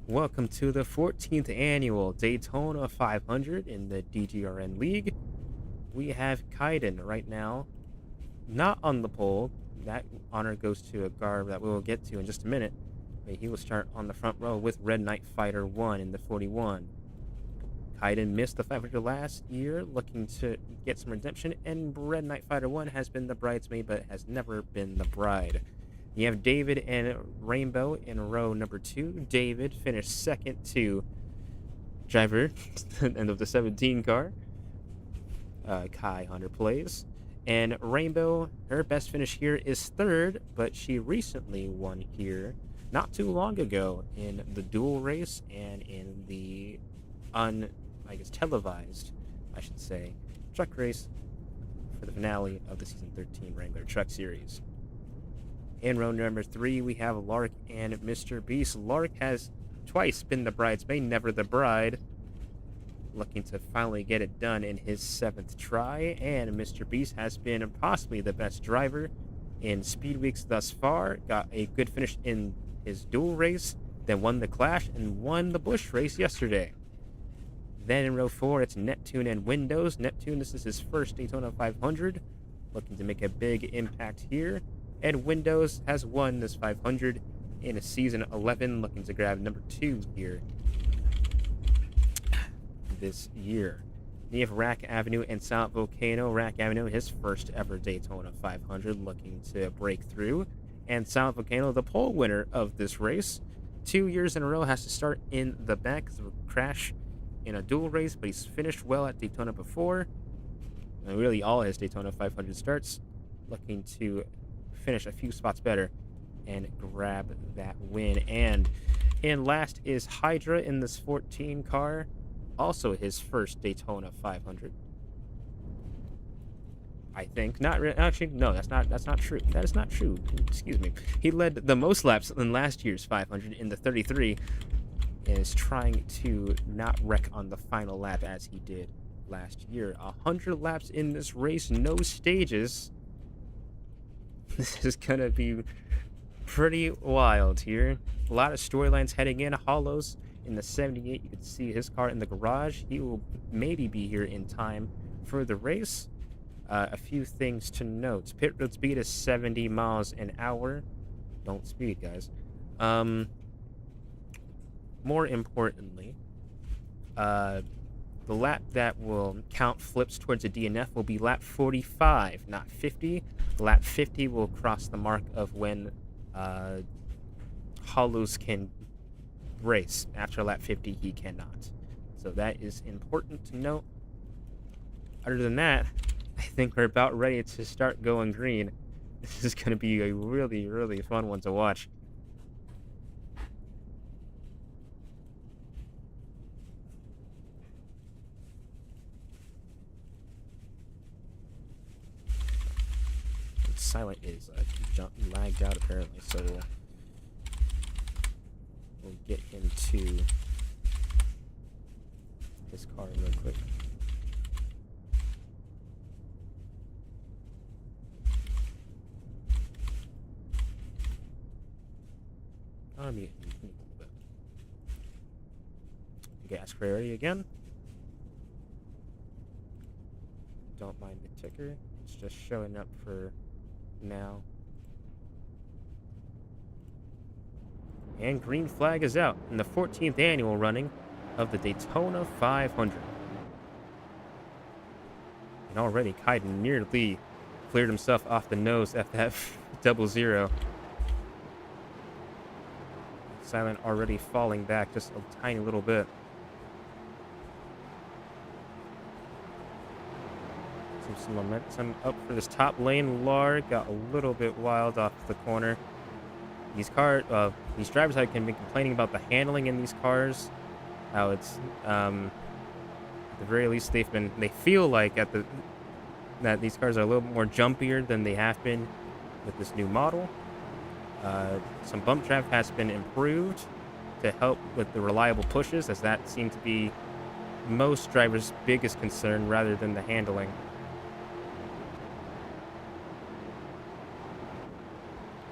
Welcome to the 14th annual Daytona 500 in the DGRN League. We have Kaiden right now, not on the pole. That honor goes to a guard that we will get to in just a minute. But he will start on the front row with Red Knight Fighter 1 in the 41. Kaiden missed the 500 last year, looking to get some redemption, and Red Knight Fighter 1 has been the bridesmaid, but has never been the bride. You have David and Rainbow in row number 2. David finished second to driver, end of the 17 car. Kai Hunter plays. And Rainbow, her best finish here is third, but she recently won here not too long ago in the dual race and in the televised, I should say, truck race for the finale of the season 13 Wrangler Truck Series. In row number 3, we have Lark and Mr. Beast. Lark has twice been the bridesmaid, never the bride. Looking to finally get it done in his 7th try. And Mr. Beast has been possibly the best driver in Speed Weeks thus far. Got a good finish in his dual race, then won the Clash and won the Busch race yesterday. Then in row 4, it's Neptune and Windows. Neptune, this is his first Daytona 500. Looking to make a big impact here. And Windows has won this 500 in a season 11, looking to grab number 2 here this year. You have Rack Avenue and South Volcano. Rack Avenue, his first ever Daytona 500, looking to break through. And South Volcano, the pole winner of this race. 2 years in a row, has to start in the back because of a crash in a dual race, but he's finished well at Daytona before. And really all his Daytona 500 starts, looking to finish a few spots better and grab that win. And in last is Hydra in this 14 car, also his first Daytona 500. I think actually no, that's not true. That is not true. Excuse me. He led the most laps in last year's 500 in the 33, and is trying to not wreck on the final lap as he did last year. 100 laps in this race, no stages. This is going to be pretty wild here. A lot of storylines heading in. Hollows in the 78. You can see his car in the garage. He will maybe be here in time for the race. A few things to note. Pit road speed is 70 miles an hour. Don't speed, guys. More importantly, the lap that will count flips towards a DNF will be lap 45, not 50. Lap 50 will cross the mark of when Hollows can race. After lap 50, he cannot. So that is important to note. Other than that, I think we're about ready to start going green. This is going to be a really, really fun one to watch. Silent is lagged out apparently, so we'll get into his car real quick. I'll mute him a little bit. Gas priority again. Don't mind the ticker. It's just showing up for now. And green flag is out in the 14th annual running of the Daytona 500. And already Kaiden nearly cleared himself off the nose at that 00. Silent already falling back just a tiny little bit. Some momentum up for this top lane. Lar got a little bit wild off the corner. These drivers have been complaining about the handling in these cars. How it's at the very least they feel like that these cars are a little bit more jumpier than they have been with this new model. Some bump trap has been improved to help with the reliable pushes, as that seemed to be most drivers' biggest concern rather than the handling.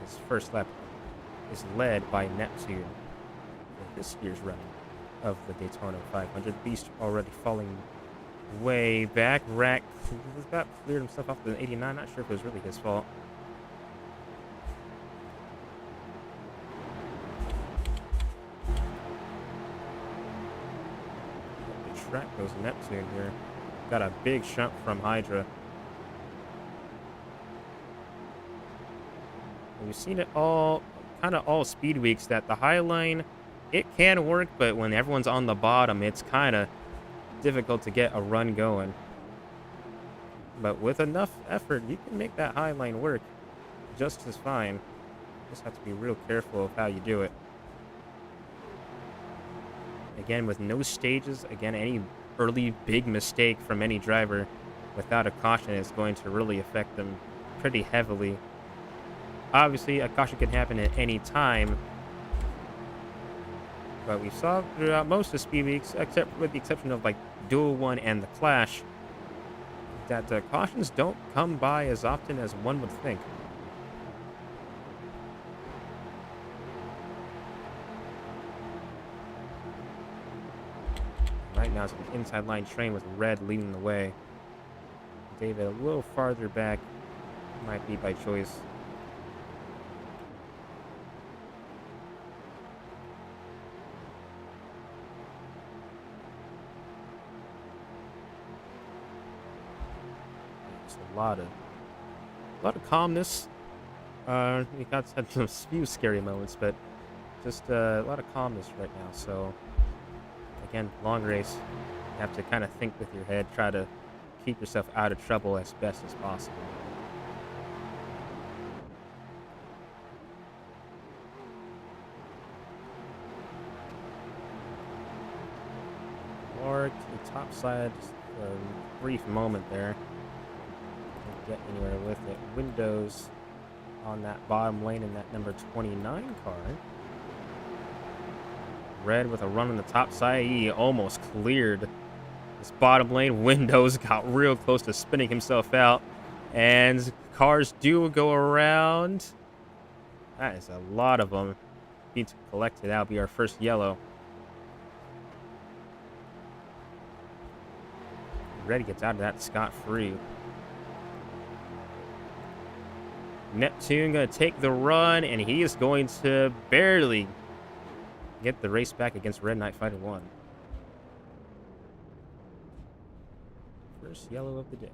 His first lap is led by Neptune. for this year's running of the Daytona 500. Beast already falling way back. Rack about cleared himself off the 89. Not sure if it was really his fault. The track goes Neptune here. Got a big shunt from Hydra. And we've seen it all, kind of all speed weeks, that the high line, it can work, but when everyone's on the bottom, it's kind of difficult to get a run going. But with enough effort, you can make that high line work just as fine. Just have to be real careful of how you do it. Again, with no stages, again, any early big mistake from any driver without a caution is going to really affect them pretty heavily. Obviously, a caution can happen at any time, but we saw throughout most of Speed Weeks, except with the exception of like Duel 1 and the Clash, that cautions don't come by as often as one would think. Right now, it's an inside line train with Red leading the way. David a little farther back, might be by choice. Just a lot of calmness. We got had some few scary moments, but just a lot of calmness right now. So again, long race. You have to kind of think with your head, try to keep yourself out of trouble as best as possible. Or to the top side, just a brief moment there. Can't get anywhere with it. Windows on that bottom lane in that number 29 car. Red with a run on the top side. He almost cleared this bottom lane. Windows got real close to spinning himself out. And cars do go around. That is a lot of them. Need to collect it. That'll be our first yellow. Red gets out of that scot-free. Neptune going to take the run, and he is going to barely get the race back against Red Knight Fighter 1. First yellow of the day.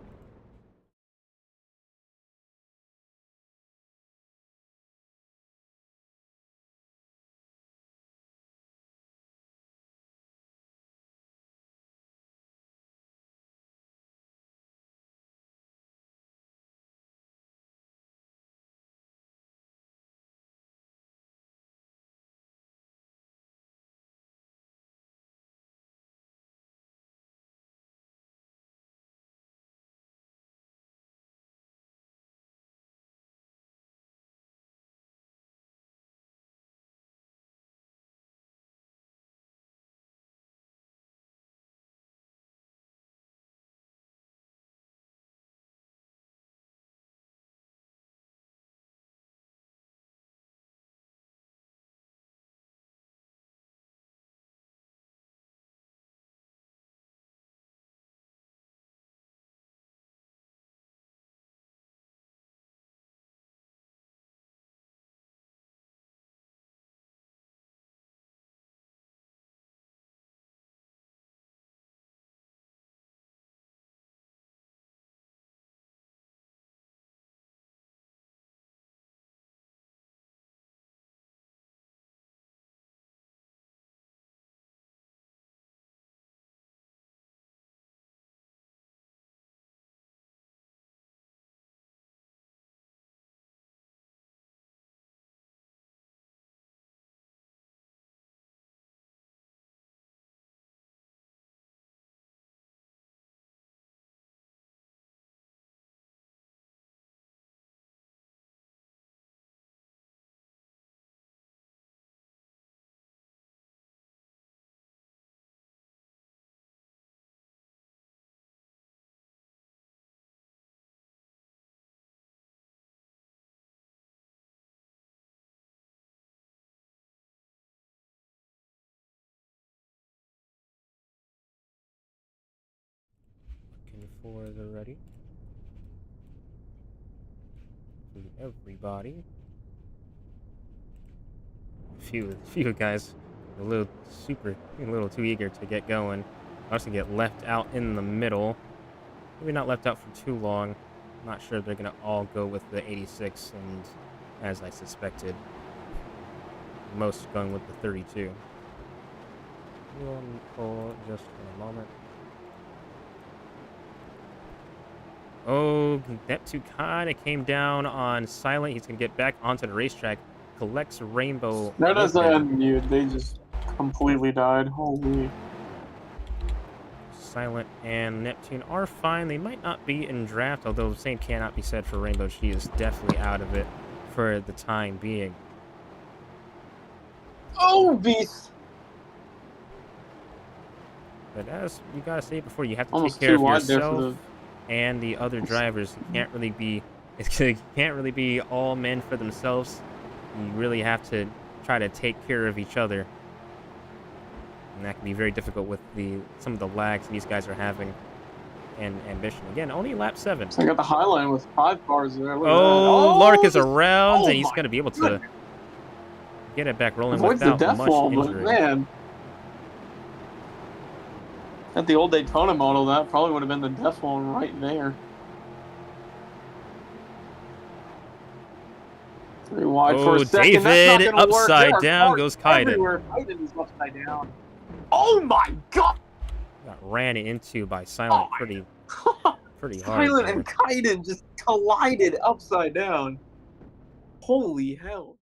for the ready. Everybody. Few guys a little too eager to get going. Also get left out in the middle. Maybe not left out for too long. I'm not sure they're gonna all go with the 86, and as I suspected, most going with the 32. We'll pull just for a moment. Oh, that two kind of came down on Silent. He's gonna get back onto the racetrack. Collects Rainbow There with does the him. unmute. They just completely died. Holy. Silent and Neptune are fine. They might not be in draft, although the same cannot be said for Rainbow. She is definitely out of it for the time being. Oh, beast! But as you gotta say before, you have to take Almost care too of wide there for yourself the. and the other drivers. You can't really be all men for themselves. You really have to try to take care of each other. And that can be very difficult with some of the lags these guys are having and ambition. Again, only lap 7. I got the high line with 5 cars there. Look at that. Oh, Lark Oh, is around, oh and he's my going to be able to goodness. get it back rolling Avoids the without death much wall, but injury. man. At the old Daytona model, that probably would have been the death wall right there. 3 wide for a Oh, second. That's not David, going to work. There upside are down cars goes Kaiden. everywhere. Kaiden is upside down. Oh my god! Got ran into by Oh Silent my god! pretty hard Silent and there. Kaiden just collided upside down. Holy hell.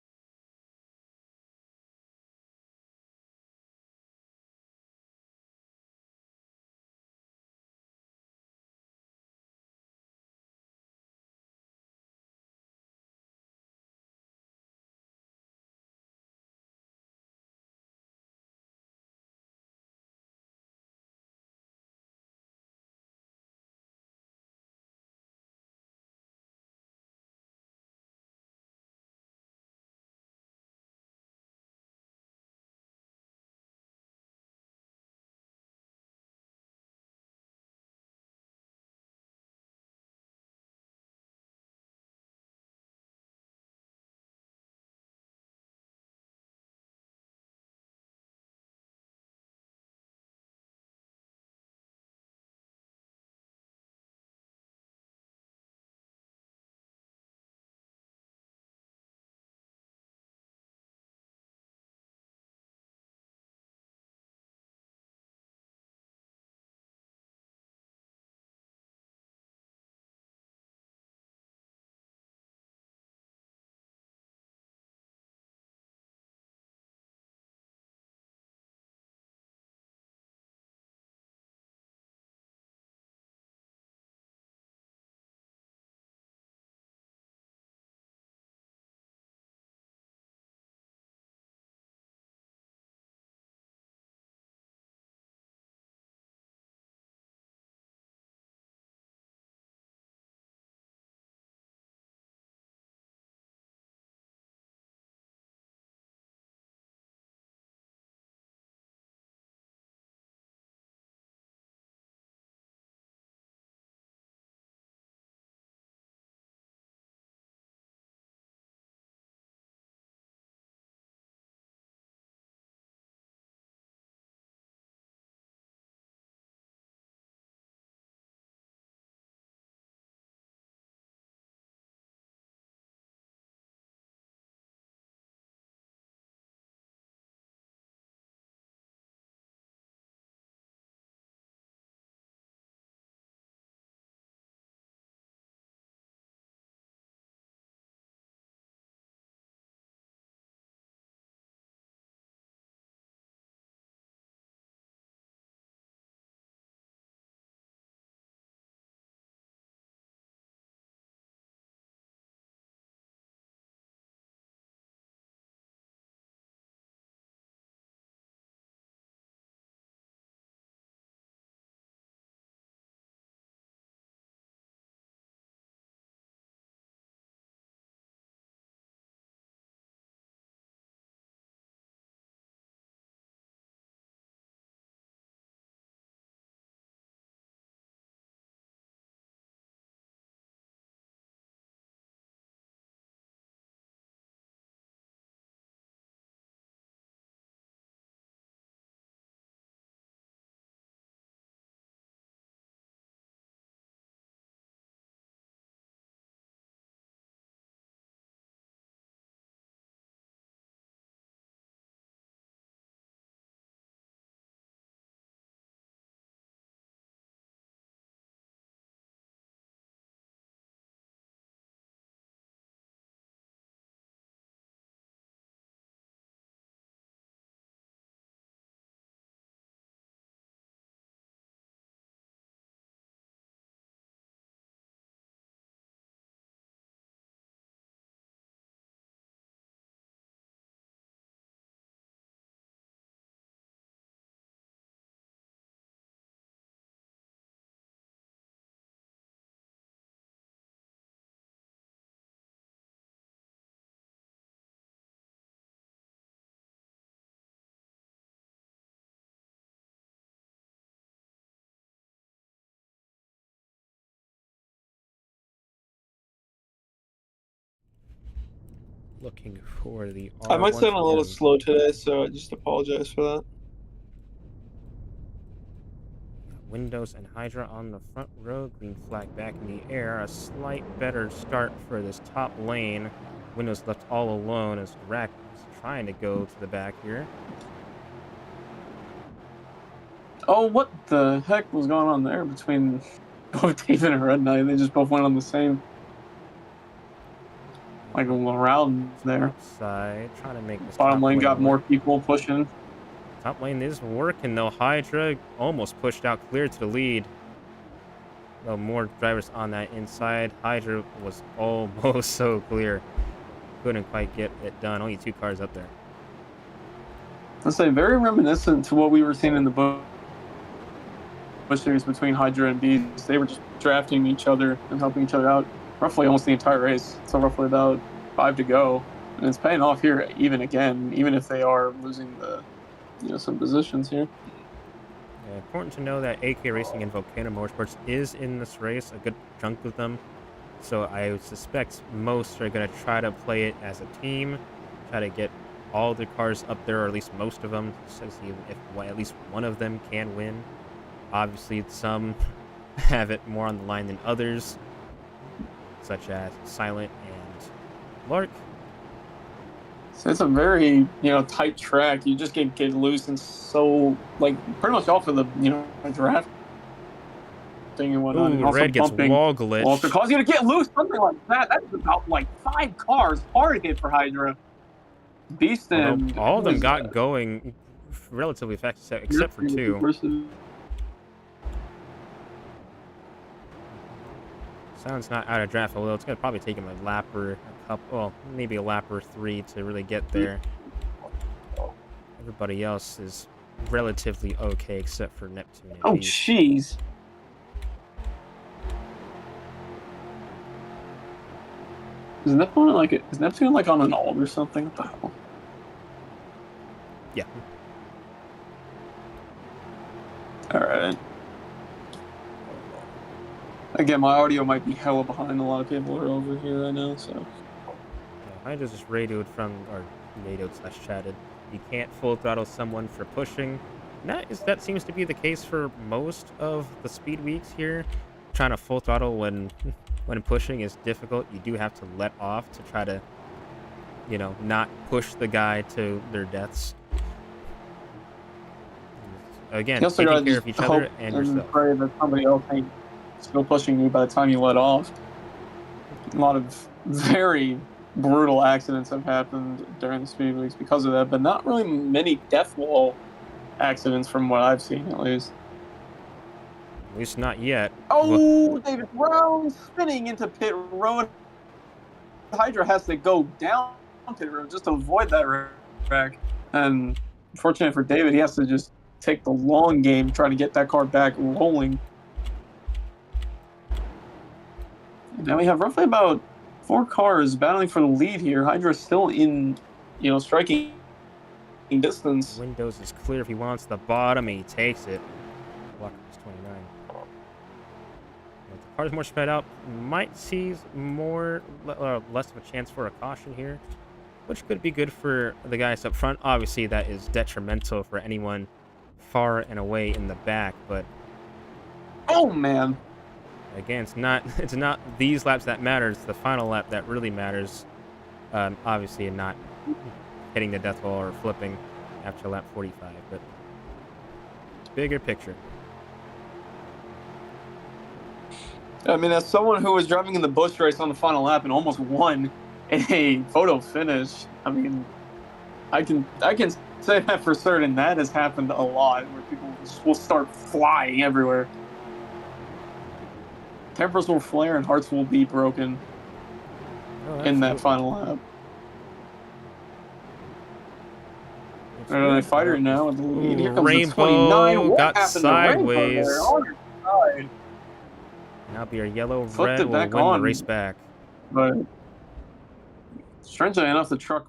Looking for the I might sound a little R120M. slow today, so I just apologize for that. Windows and Hydra on the front row. Green flag back in the air. A slight better start for this top lane. Windows left all alone as Rack is trying to go to the back here. Oh, what the heck was going on there between both David and Red Knight? They just both went on the same, like, a little round there. Top side, trying to make this Bottom top lane lane got more work. people pushing. Top lane is working though. Hydra almost pushed out clear to the lead. Though more drivers on that inside. Hydra was almost so clear. Couldn't quite get it done. Only 2 cars up there. Let's say very reminiscent to what we were seeing in the Bush series between Hydra and Beast. They were just drafting each other and helping each other out roughly almost the entire race. So roughly about 5 to go. And it's paying off here even again, even if they are losing some positions here. Yeah, important to know that AK Racing and Volcano Motorsports is in this race, a good chunk of them. So I would suspect most are going to try to play it as a team, try to get all the cars up there, or at least most of them, so to see if at least one of them can win. Obviously, some have it more on the line than others, such as Silent and Lark. So it's a very tight track. You just get loose and so like pretty much off of the draft thing and whatnot, and Ooh, also Red gets bumping wall will also glitch. cause you to get loose. Something like that. That's about like 5 cars. Hard hit for Hydra. Beast Although and all of who them is got that? going relatively fast, except for 2. Sounds not out of draft, although it's going to probably take him a lap or a couple, well, maybe a lap or 3 to really get there. Everybody else is relatively okay except for Neptune and Oh Beast. jeez. Is Neptune like on an alt or something? What the hell? Yeah. All right. Again, my audio might be hella behind. A lot of people are over here right now, so. I just radioed from, or radioed / chatted. You can't full throttle someone for pushing. And that seems to be the case for most of the speed weeks here. Trying to full throttle when when pushing is difficult. You do have to let off to try to, not push the guy to their deaths. You Again, also taking gotta care just of each hope other and and yourself. pray that somebody else ain't still pushing you by the time you let off. A lot of very brutal accidents have happened during the speed weeks because of that, but not really many death wall accidents from what I've seen, at least. At least not yet. Well, Oh, David Brown spinning into pit road. Hydra has to go down pit road just to avoid that wreck. And unfortunately for David, he has to just take the long game trying to get that car back rolling. Now we have roughly about 4 cars battling for the lead here. Hydra's still in, striking distance. Windows is clear if he wants the bottom. He takes it. Walker is 29. If the car's more spread out, might see less of a chance for a caution here, which could be good for the guys up front. Obviously, that is detrimental for anyone far and away in the back, but Oh man. again, it's not these laps that matters. It's the final lap that really matters. Obviously, and not hitting the death wall or flipping after lap 45, but bigger picture. I mean, as someone who was driving in the Busch race on the final lap and almost won a photo finish, I mean, I can say that for certain. That has happened a lot, where people just will start flying everywhere. Tempers will flare and hearts will be broken Oh, in that absolutely. final lap. It's And a weird. fighter now with the lead. Ooh, Here comes the 29. Rainbow What got happened to Rainbow there? sideways. On your side. Now be a yellow Flipped red it will back win the race on, back. but strangely enough, the truck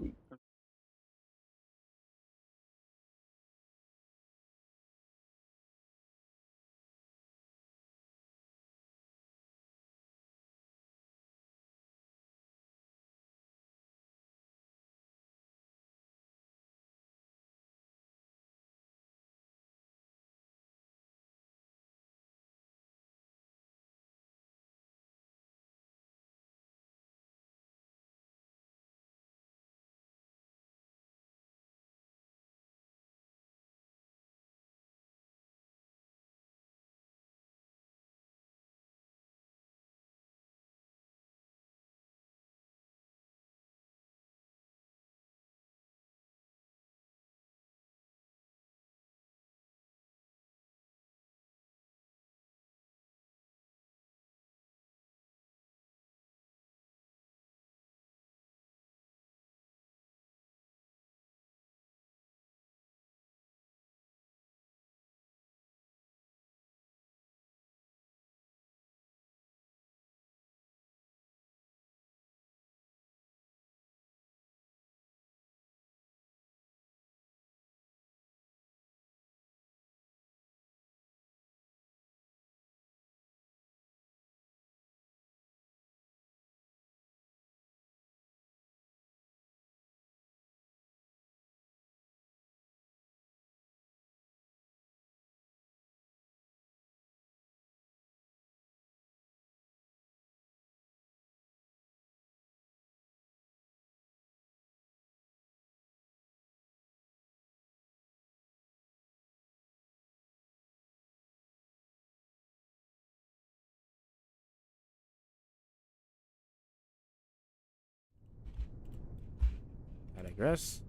I digress.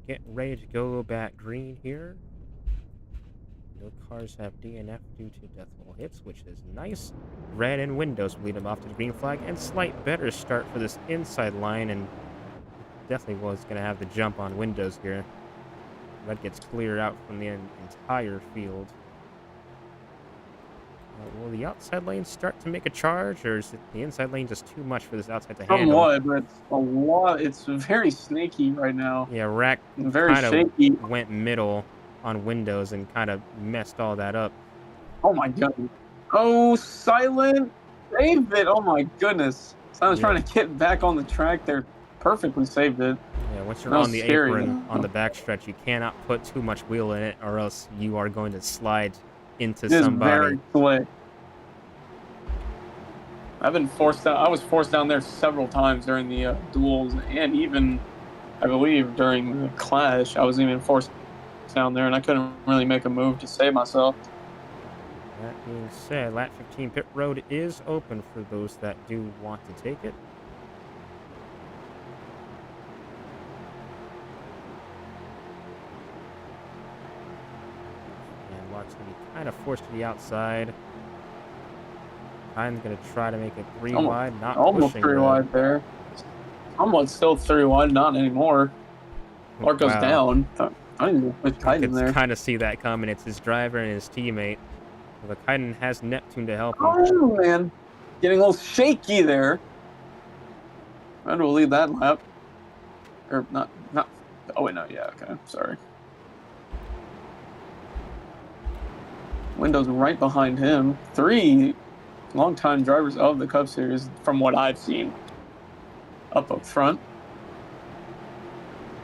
Getting ready to go back green here. No cars have DNF due to death roll hits, which is nice. Red and windows lead them off to the green flag, and slight better start for this inside line, and definitely was going to have the jump on windows here. Red gets cleared out from the entire field. Will the outside lane start to make a charge, or is the inside lane just too much for this outside to handle? Somewhat, but it's a lot. It's very snaky right now. Yeah, Rack Very kind shaky. of went middle on windows and kind of messed all that up. Oh my goodness. Oh, Silent saved it. Oh my goodness. Silent's trying to get back on the track there. Perfectly saved it. Yeah, once you're on the apron on the backstretch, you cannot put too much wheel in it, or else you are going to slide into somebody. Very slick. I've been forced down. I was forced down there several times during the duels, and even, I believe, during the clash, I was even forced down there, and I couldn't really make a move to save myself. That being said, lap 15 pit road is open for those that do want to take it. And Lark's going to be kind of forced to the outside. Kyne's going to try to make it 3 wide, not almost pushing 3 wide there. Almost still 3 wide, not anymore. Lark goes down. I didn't put Kyden there. Kind of see that coming. It's his driver and his teammate. But Kyden has Neptune to help him. Oh man, getting a little shaky there. Red will lead that lap. Or not. Oh wait, no. Yeah. Okay. Sorry. Windows right behind him. 3 longtime drivers of the Cup Series, from what I've seen. Up front.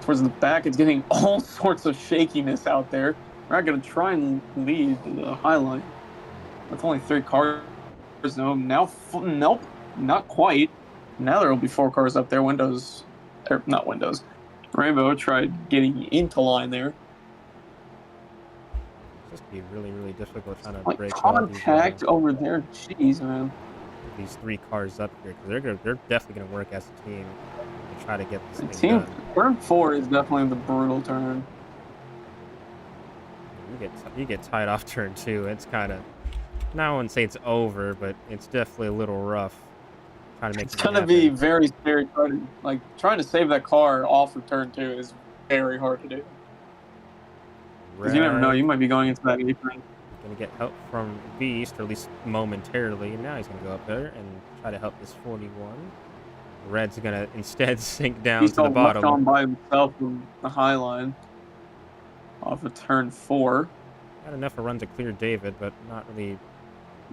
Towards the back, it's getting all sorts of shakiness out there. We're not going to try and lead the high line. With only 3 cars. No, now, nope, not quite. Now there will be 4 cars up there. Windows, or not windows. Rainbow tried getting into line there. It's just be really, really difficult trying to like break contact over there. Jeez, man. These 3 cars up here, because they're definitely going to work as a team to try to get this thing done. Turn 4 is definitely the brutal turn. You get tied off turn 2. It's kind of, I wouldn't say it's over, but it's definitely a little rough. Trying to make it's gonna be very scary. Trying to save that car off of turn 2 is very hard to do. Because you never know, you might be going into that apron. Gonna get help from Beast, or at least momentarily. Now he's gonna go up there and try to help this 41. Red's gonna instead sink down to the bottom. He's on by himself in the high line off of turn 4. Got enough of a run to clear David, but not really.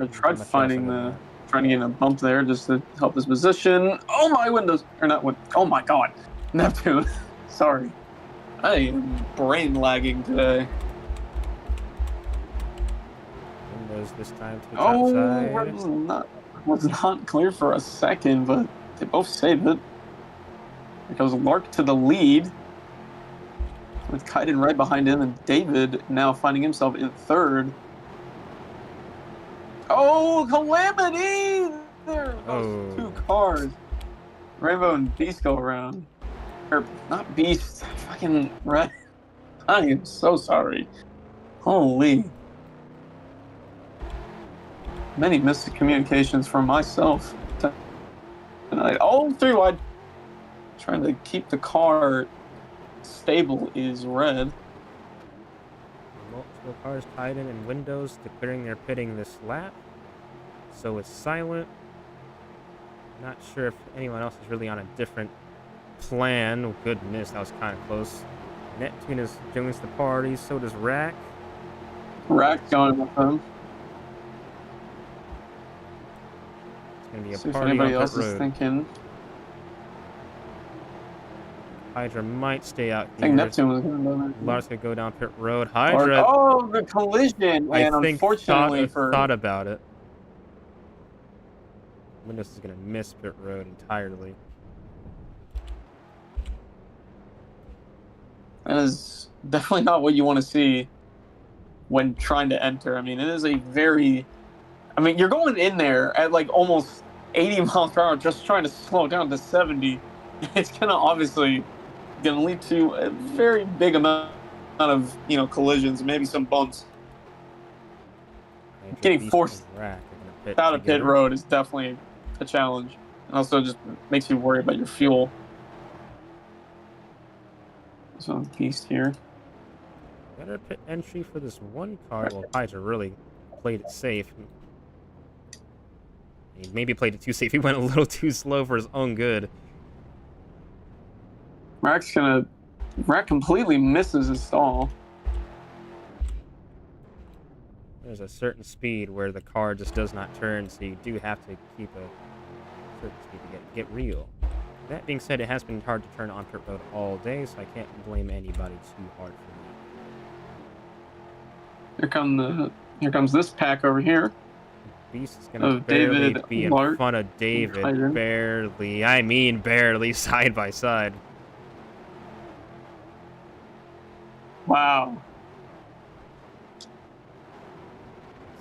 I tried trying to get a bump there just to help his position. Oh my windows, or not? Oh my God, Neptune. Sorry, I am brain lagging today. Windows this time to the outside. Was not clear for a second, but they both saved it. There goes Lark to the lead, with Kyden right behind him, and David now finding himself in 3rd. Oh, calamity! There goes 2 cars. Rainbow and Beast go around. Or, not Beast, fucking Red. I am so sorry. Holy. Many missed communications from myself tonight. Oh, 3 wide. Trying to keep the car stable is Red. Multiple cars tied in and windows declaring their pitting this lap. So is Silent. Not sure if anyone else is really on a different plan. Oh, good miss. That was kind of close. Neptune is joins the party. So does Rack. Rack's going with him. It's going to be a see party if anybody on else pit is road. thinking. Hydra might stay out here. I think Neptune was going to go there. Lark's going to go down pit road. Hydra. Oh, the collision. I And think unfortunately thought about it. Windows is going to miss pit road entirely. That is definitely not what you want to see when trying to enter. I mean, it is a very... I mean, you're going in there at like almost 80 miles per hour just trying to slow down to 70. it's gonna obviously gonna lead to a very big amount of collisions, maybe some bumps. Hydra Getting Beast forced and Rack are gonna pit out of pit together. road is definitely a challenge, and also just makes you worry about your fuel. So beast here. Better pit entry for this one car. Well, Hydra really played it safe. He maybe played it too safe. He went a little too slow for his own good. Rack completely misses his stall. There's a certain speed where the car just does not turn, so you do have to keep a certain speed to get real. That being said, it has been hard to turn on pit road all day, so I can't blame anybody too hard for Here comes this pack over here Beast is gonna of barely David, be in Lark, front of and David. Hydra. Barely. I mean barely side by side. Wow.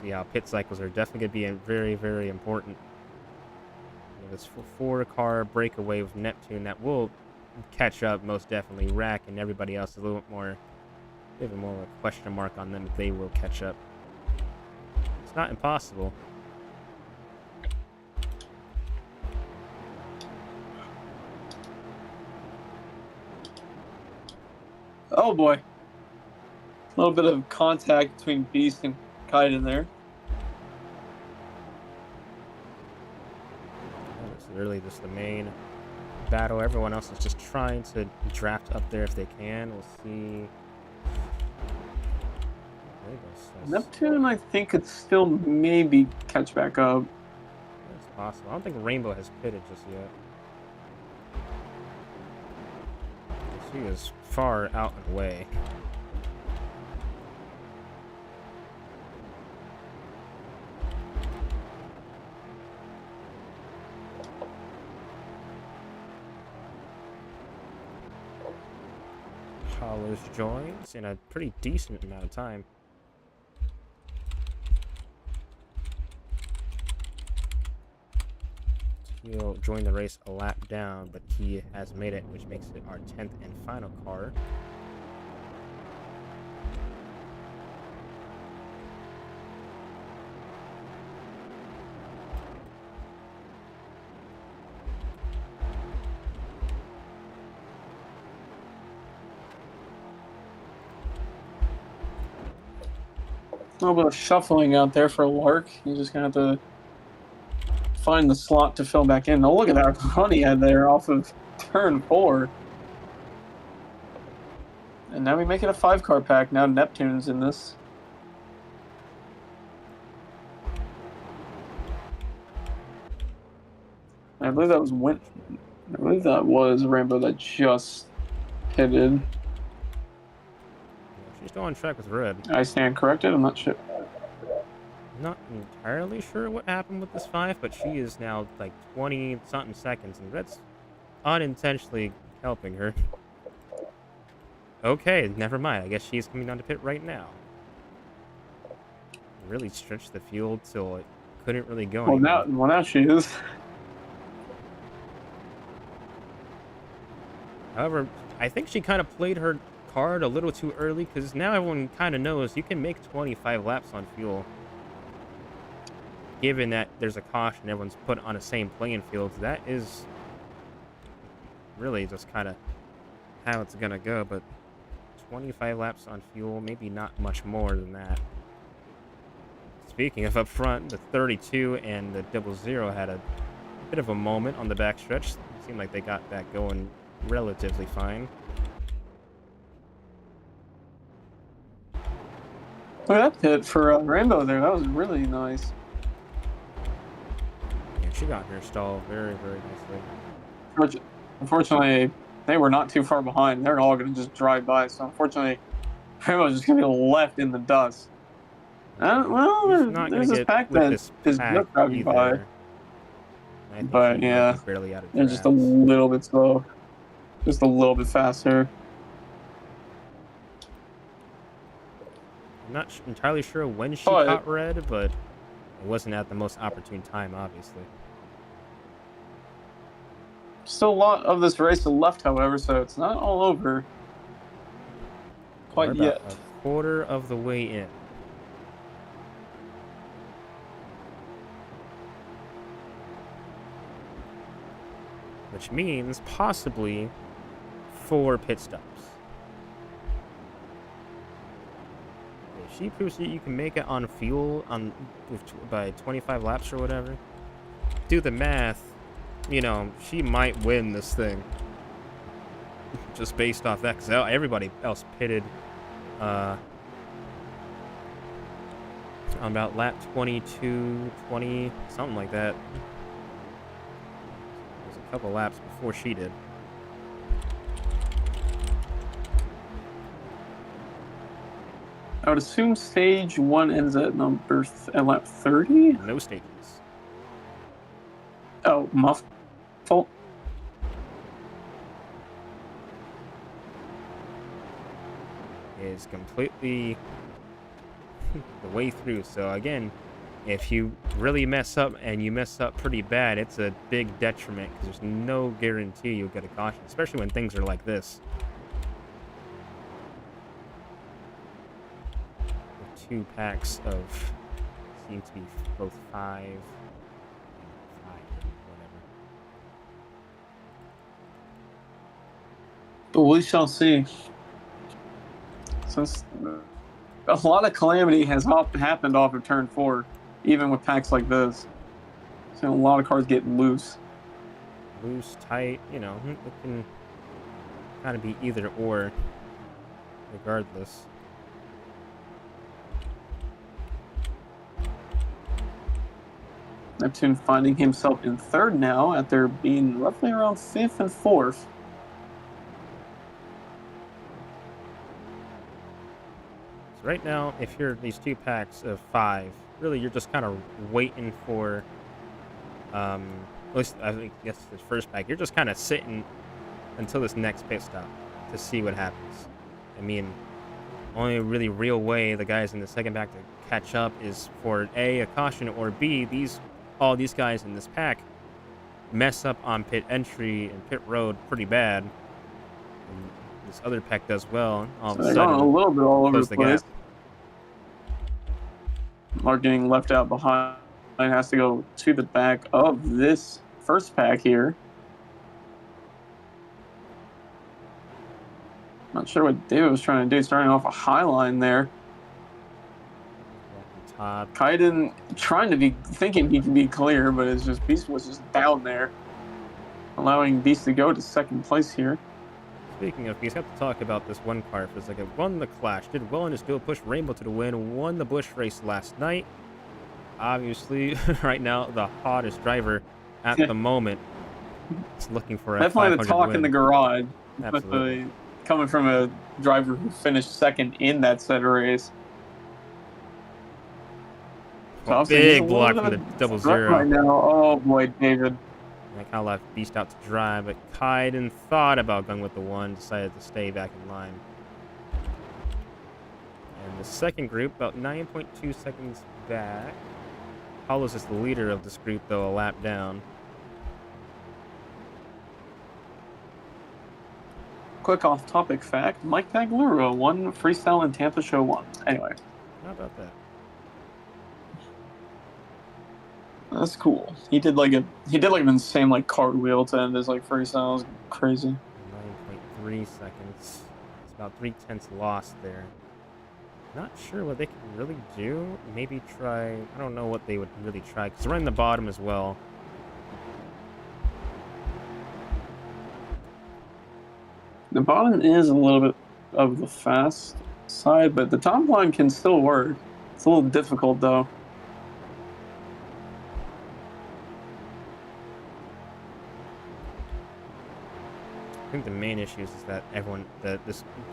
See how pit cycles are definitely going to be very, very important. This four-car breakaway with Neptune that will catch up most definitely. Rack and everybody else is a little bit more, even more of a question mark on them if they will catch up. It's not impossible. Oh boy. A little bit of contact between Beast and Kite in there. It's really just the main battle. Everyone else is just trying to draft up there if they can. We'll see. Neptune, I think, could still maybe catch back up. It's possible. I don't think Rainbow has pitted just yet. She is far out and away. Hollows joins in a pretty decent amount of time. He'll join the race a lap down, but he has made it, which makes it our 10th and final car. A little bit of shuffling out there for Lark. He's just going to have to find the slot to fill back in. Oh, look at that run he had there off of turn 4. And now we make it a 5-car pack. Now Neptune's in this. I believe that was Rainbow that just pitted. She's still on track with Red. I stand corrected. I'm not sure. Not entirely sure what happened with this 5, but she is now like 20-something seconds, and Red's unintentionally helping her. Okay, never mind. I guess she's coming down to pit right now. Really stretched the field till it couldn't really go anymore. Now she is. However, I think she kind of played her card a little too early, because now everyone kind of knows you can make 25 laps on fuel. Given that there's a caution, everyone's put on the same playing field, that is really just kind of how it's going to go. But 25 laps on fuel, maybe not much more than that. Speaking of up front, the 32 and the 00 had a bit of a moment on the backstretch. It seemed like they got that going relatively fine. Look at that pit for Rainbow there. That was really nice. Yeah, she got her stall very, very nicely. Unfortunately, they were not too far behind. They're all going to just drive by. So unfortunately, Rainbow's just going to be left in the dust. There's this pack that is just driving by. But yeah, barely out of they're just a little bit slow. Just a little bit faster. I'm not entirely sure when she caught Red, but it wasn't at the most opportune time, obviously. Still a lot of this race left, however, so it's not all over We're quite about yet. a quarter of the way in. Which means possibly 4 pit stops. If she proves that you can make it on fuel by 25 laps or whatever, do the math. You know, she might win this thing just based off that. Because everybody else pitted on about lap 22, 20, something like that. There's a couple laps before she did. I would assume stage 1 ends at at lap 30? No stages. Oh, my fault. Is completely the way through. So again, if you really mess up and you mess up pretty bad, it's a big detriment because there's no guarantee you'll get a caution, especially when things are like this. The 2 packs of seem to be both 5 and 5 whatever. But we shall see. Since a lot of calamity has happened off of turn 4, even with packs like this. So a lot of cars get loose. Loose, tight, you know, it can kind of be either or, regardless. Neptune finding himself in 3rd now after being roughly around 5th and 4th. So right now, if you're these 2 packs of 5, really you're just kind of waiting for, at least I guess this first pack, you're just kind of sitting until this next pit stop to see what happens. I mean, only really real way the guys in the second pack to catch up is for A, a caution, or B, all these guys in this pack mess up on pit entry and pit road pretty bad. And this other pack does well. All of a So they're sudden, going a little bit all over close the the place. gap. Mark getting left out behind has to go to the back of this first pack here. Not sure what David was trying to do, starting off a high line there. Top. Kaiden trying to be thinking he can be clear, but it's just Beast was just down there, allowing Beast to go to 2nd place here. Speaking of Beast, I have to talk about this one car for a second. Won the Clash, did well in his dual push, Rainbow to the win, won the Busch race last night. Obviously, right now, the hottest driver at the moment is looking for a Definitely the 500 talk win. in the garage. Absolutely. Coming from a driver who finished 2nd in that said race. Oh, big block from the double zero. Right now, oh boy, David. I kind of left Beast out to dry, but Kaiden thought about going with the 1, decided to stay back in line. And the second group, about 9.2 seconds back. Paulos is the leader of this group, though, a lap down. Quick off-topic fact: Mike Pagliaro won freestyle in Tampa Show 1. Anyway, How about that? that's cool. He did like an insane like cartwheel to end his like freestyle. It was crazy. 9.3 seconds. It's about 3/10 lost there. Not sure what they can really do. Maybe try. I don't know what they would really try because they're in the bottom as well. The bottom is a little bit of the fast side, but the top line can still work. It's a little difficult though. I think the main issue is that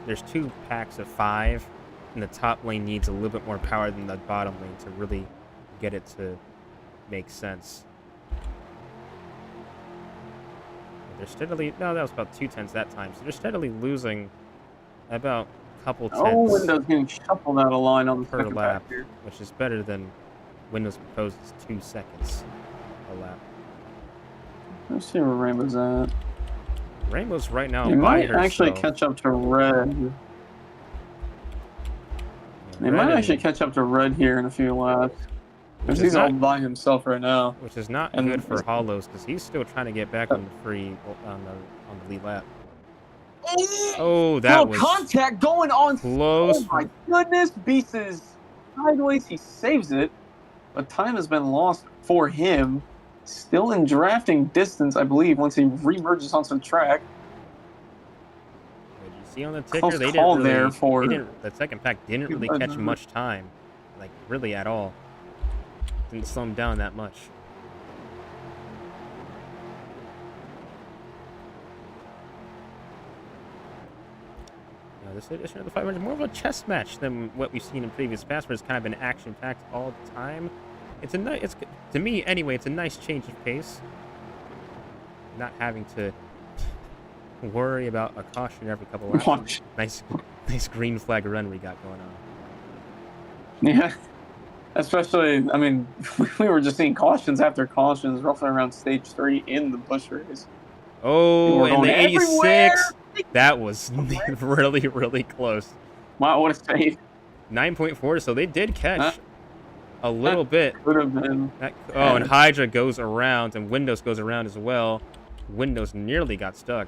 there's 2 packs of 5, and the top lane needs a little bit more power than the bottom lane to really get it to make sense. They're steadily, no, that was about 2/10 that time, so they're steadily losing about a couple tenths. Oh, Windows getting shuffled out of line on the per second lap, pack here. which is better than Windows proposes 2 seconds a lap. Let's see where Rainbow's at. Rainbow's right now They by might actually herself. catch up to Red. They Red might actually and catch up to Red here in a few laps. Because he's all by himself right now. which is not And good for Hollows because he's still trying to get back on the free on the lead lap. Oh, that was contact going on. close. Oh my goodness, Beast is sideways. He saves it, but time has been lost for him. Still in drafting distance, I believe, once he remerges onto the track. Did you see on the ticker? Close They call didn't there really. for. The second pack didn't really catch much time, like really at all. Didn't slow him down that much. Now, this edition of the 500 is more of a chess match than what we've seen in previous past, where it's kind of been action-packed all the time. It's a nice. It's to me anyway. It's a nice change of pace. Not having to worry about a caution every couple of laps. Nice green flag run we got going on. Yeah. Especially, I mean, we were just seeing cautions after cautions roughly around stage 3 in the Busch race. Oh, and the 86. Everywhere. That was really, really close. Wow, what a save. 9.4, so they did catch a little bit. Could have been. And Hydra goes around, and Windows goes around as well. Windows nearly got stuck.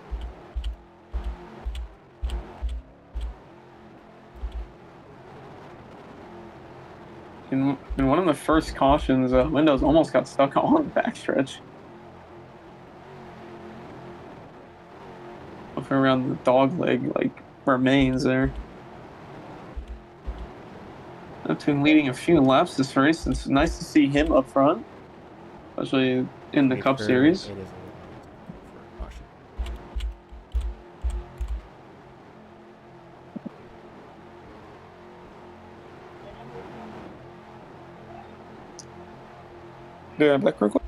In one of the first cautions, Windows almost got stuck on the backstretch. Up around the dog leg, like, remains there. Neptune leading a few laps this race. It's nice to see him up front, especially in the Cup Series. It is for caution. Yeah, back real quick.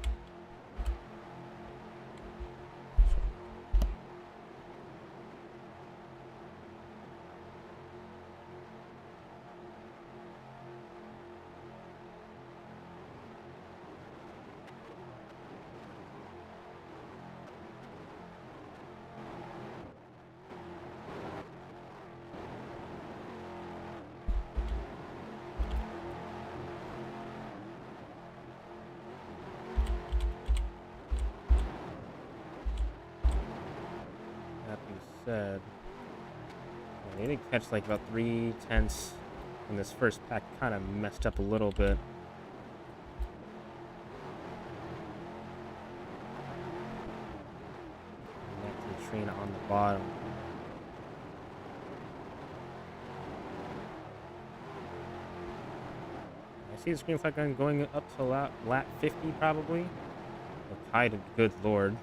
Said they did catch like about 3/10 in this first pack. Kind of messed up a little bit. Back to the train on the bottom. I see the screen flag gun going up to lap 50 probably. Tied, good lord.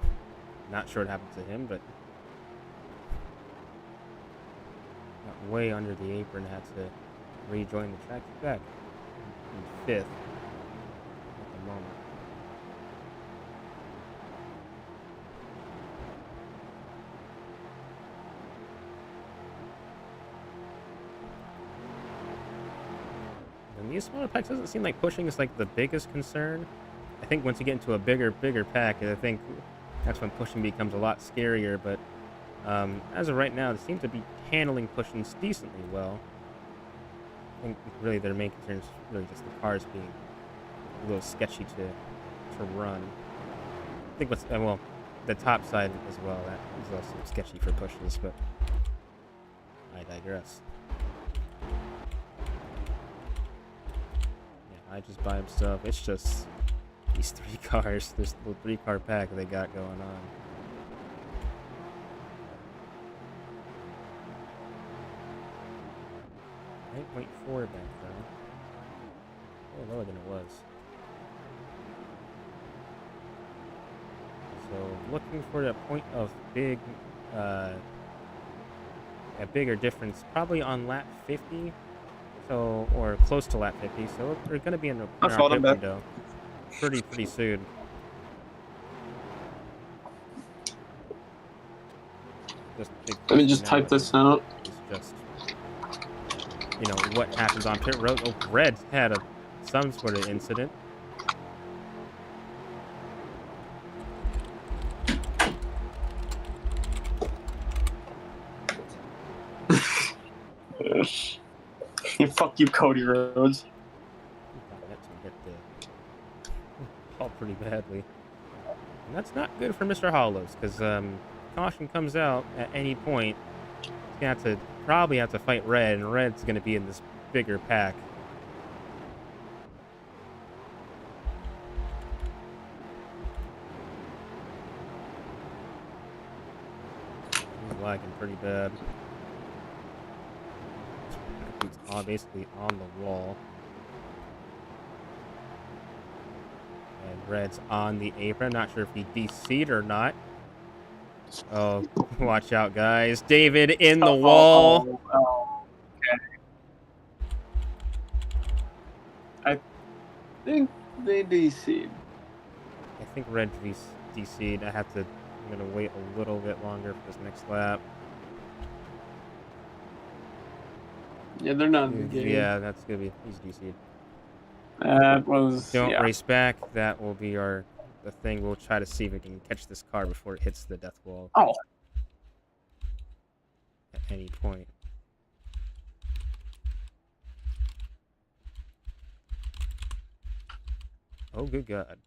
Not sure what happened to him, but got way under the apron, had to rejoin the track. He's back in 5th at the moment. And these smaller packs doesn't seem like pushing is like the biggest concern. I think once you get into a bigger pack, I think that's when pushing becomes a lot scarier, but as of right now, they seem to be handling pushings decently well. I think really their main concern is really just the cars being a little sketchy to run. I think well, the top side as well, that is also sketchy for pushes, but I digress. Yeah, I just buy him stuff. It's just these 3 cars, this little 3-car pack they got going on. Wait for back though. A little lower than it was. So looking for a point of a bigger difference, probably on lap 50. So or close to lap 50. So we're gonna be in our pit window pretty soon. Let me just type this out. It's just, what happens on pit road. Oh, Red had some sort of incident. Fuck you, Cody Rhodes. Got that to hit the ball pretty badly. And that's not good for Mr. Hollows, because caution comes out at any point. He's going to probably have to fight Red, and Red's going to be in this bigger pack. He's lagging pretty bad. He's basically on the wall. And Red's on the apron. Not sure if he DC'd or not. Oh, watch out, guys. David in the wall. Okay. I think they DC'd. I think Red DC'd. I'm going to wait a little bit longer for this next lap. Yeah, they're not in the game. Yeah, that's going to be... He's DC'd. That was... Don't race back. That will be the thing. We'll try to see if we can catch this car before it hits the death wall. Oh. At any point. Oh, good God.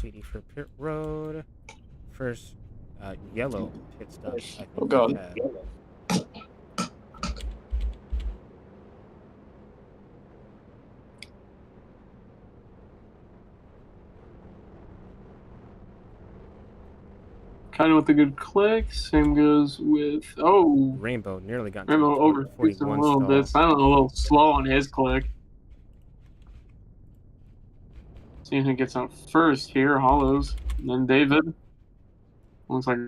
waiting for pit road. First yellow pit stop I Oh think we've god. had. Kind of with a good click. Same goes with Rainbow nearly got into Rainbow the overshoots him a 41 little bit. stall. Silent a little slow on his click. Seeing who gets out first here. Hollows. And then David. Looks like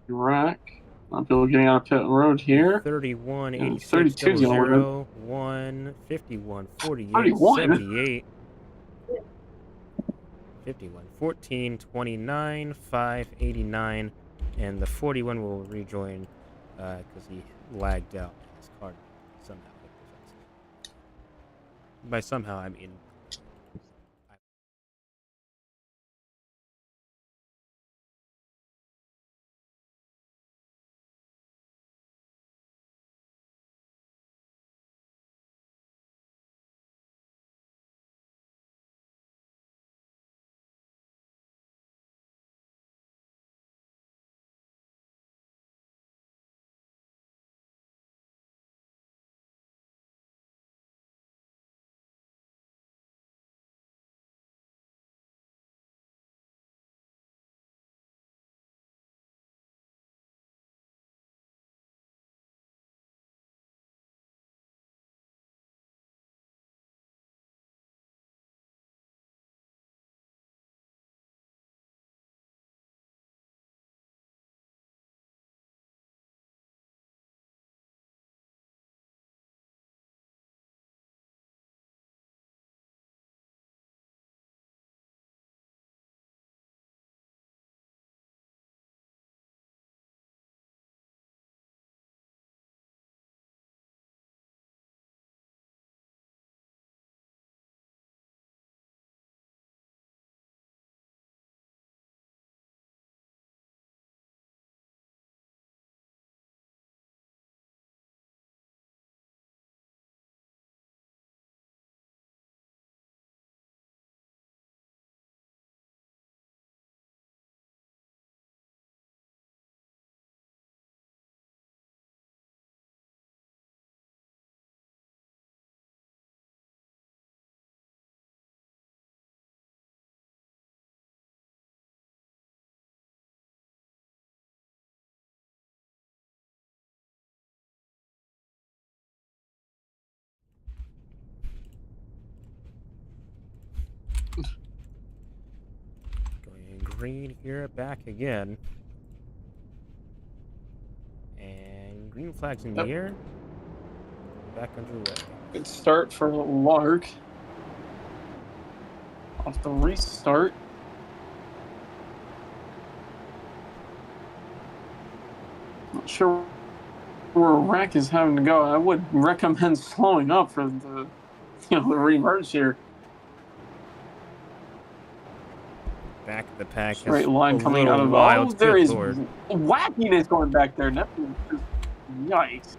Rack. Not people getting out of pit road here. 31, Yeah, 86, 32 is double the only red. 0, 1, 51, 48, 31. 78, 51, 14, 29, 5, 89, and the 41 will rejoin because he lagged out and his car somehow hit the fence. By somehow, I mean going green here, back again. And green flags in the air. Back underway. Good start for Lark. Off the restart. Not sure where Rack is having to go. I would recommend slowing up for the the remerge here. Back of the pack. Straight Has line a coming little out of wild there good is lord. wackiness going back there. Neptune just yikes.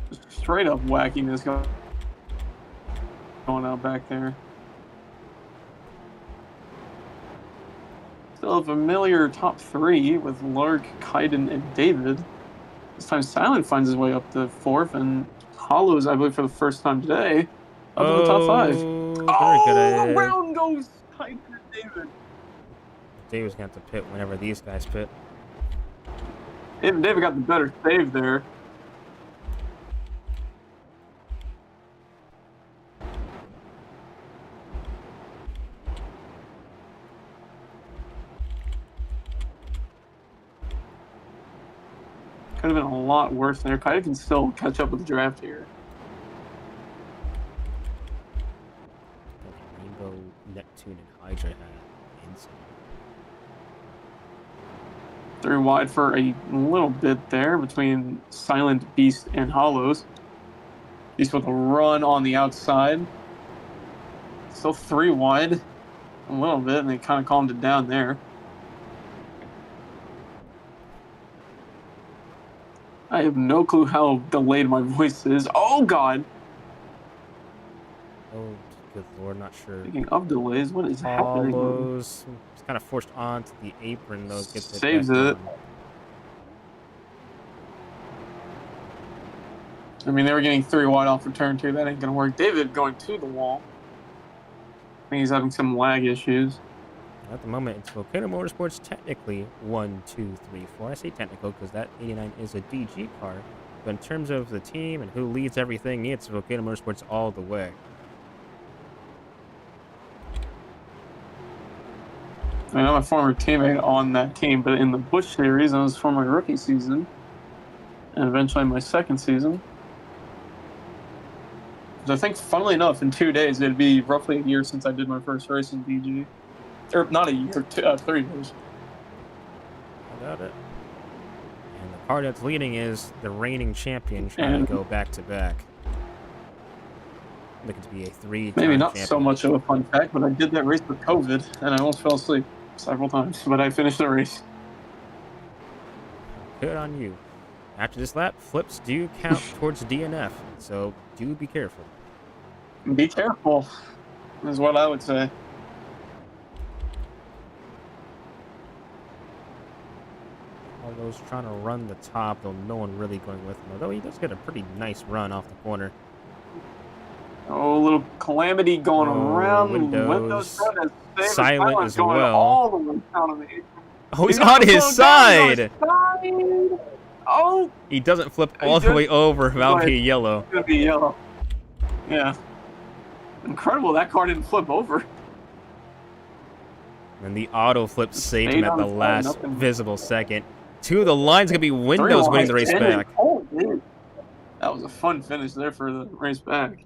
Just straight up wackiness going out back there. Still a familiar top three with Lark, Kaiden, and David. This time Silent finds his way up to fourth, and Hollows, I believe, for the first time today, up in the top five. Very good. Around goes Kaiden and David. David's gonna have to pit whenever these guys pit. David got the better save there. Could have been a lot worse there. Kaiden can still catch up with the draft here. Rainbow, Neptune, and Hydra had insane. 3 wide for a little bit there between Silent, Beast, and Hollows. Beast with a run on the outside. Still 3 wide. A little bit, and they kind of calmed it down there. I have no clue how delayed my voice is. Oh, God. Oh, Good lord, not sure. Speaking of delays, what is happening? Follows. It's kind of forced onto the apron, though. Gets it back Saves it. on. I mean, they were getting 3 wide off of turn 2. That ain't going to work. David going to the wall. I think he's having some lag issues. At the moment, it's Volcano Motorsports technically 1, 2, 3, 4. I say technical because that 89 is a DG car. But in terms of the team and who leads everything, it's Volcano Motorsports all the way. I mean, I'm a former teammate on that team, but in the Busch Series, I was for my rookie season. And eventually my second season. I think, funnily enough, in 2 days, it'd be roughly a year since I did my first race in DG. Or not a year, 3 years. I doubt it. And the car that's leading is the reigning champion trying to go back-to-back. Looking to be a 3-time Maybe not champion. so much of a fun fact, but I did that race with COVID, and I almost fell asleep several times, but I finished the race. Good on you. After this lap, flips do count towards DNF, so do be careful. Be careful, is what I would say. All those trying to run the top, though no one really going with him. Although he does get a pretty nice run off the corner. Oh, a little calamity going around. Windows. Silent Silent as going well. all the way down on the apron. Oh, he's on his side! Oh! He doesn't flip all the way over. That'll be yellow. It's going to be yellow. Yeah. Incredible that car didn't flip over. And the auto flip saved him Stayed at on the his side, last nothing. visible second. Two of the lines going to be Windows winning the race back. Oh, dude. That was a fun finish there for the race back.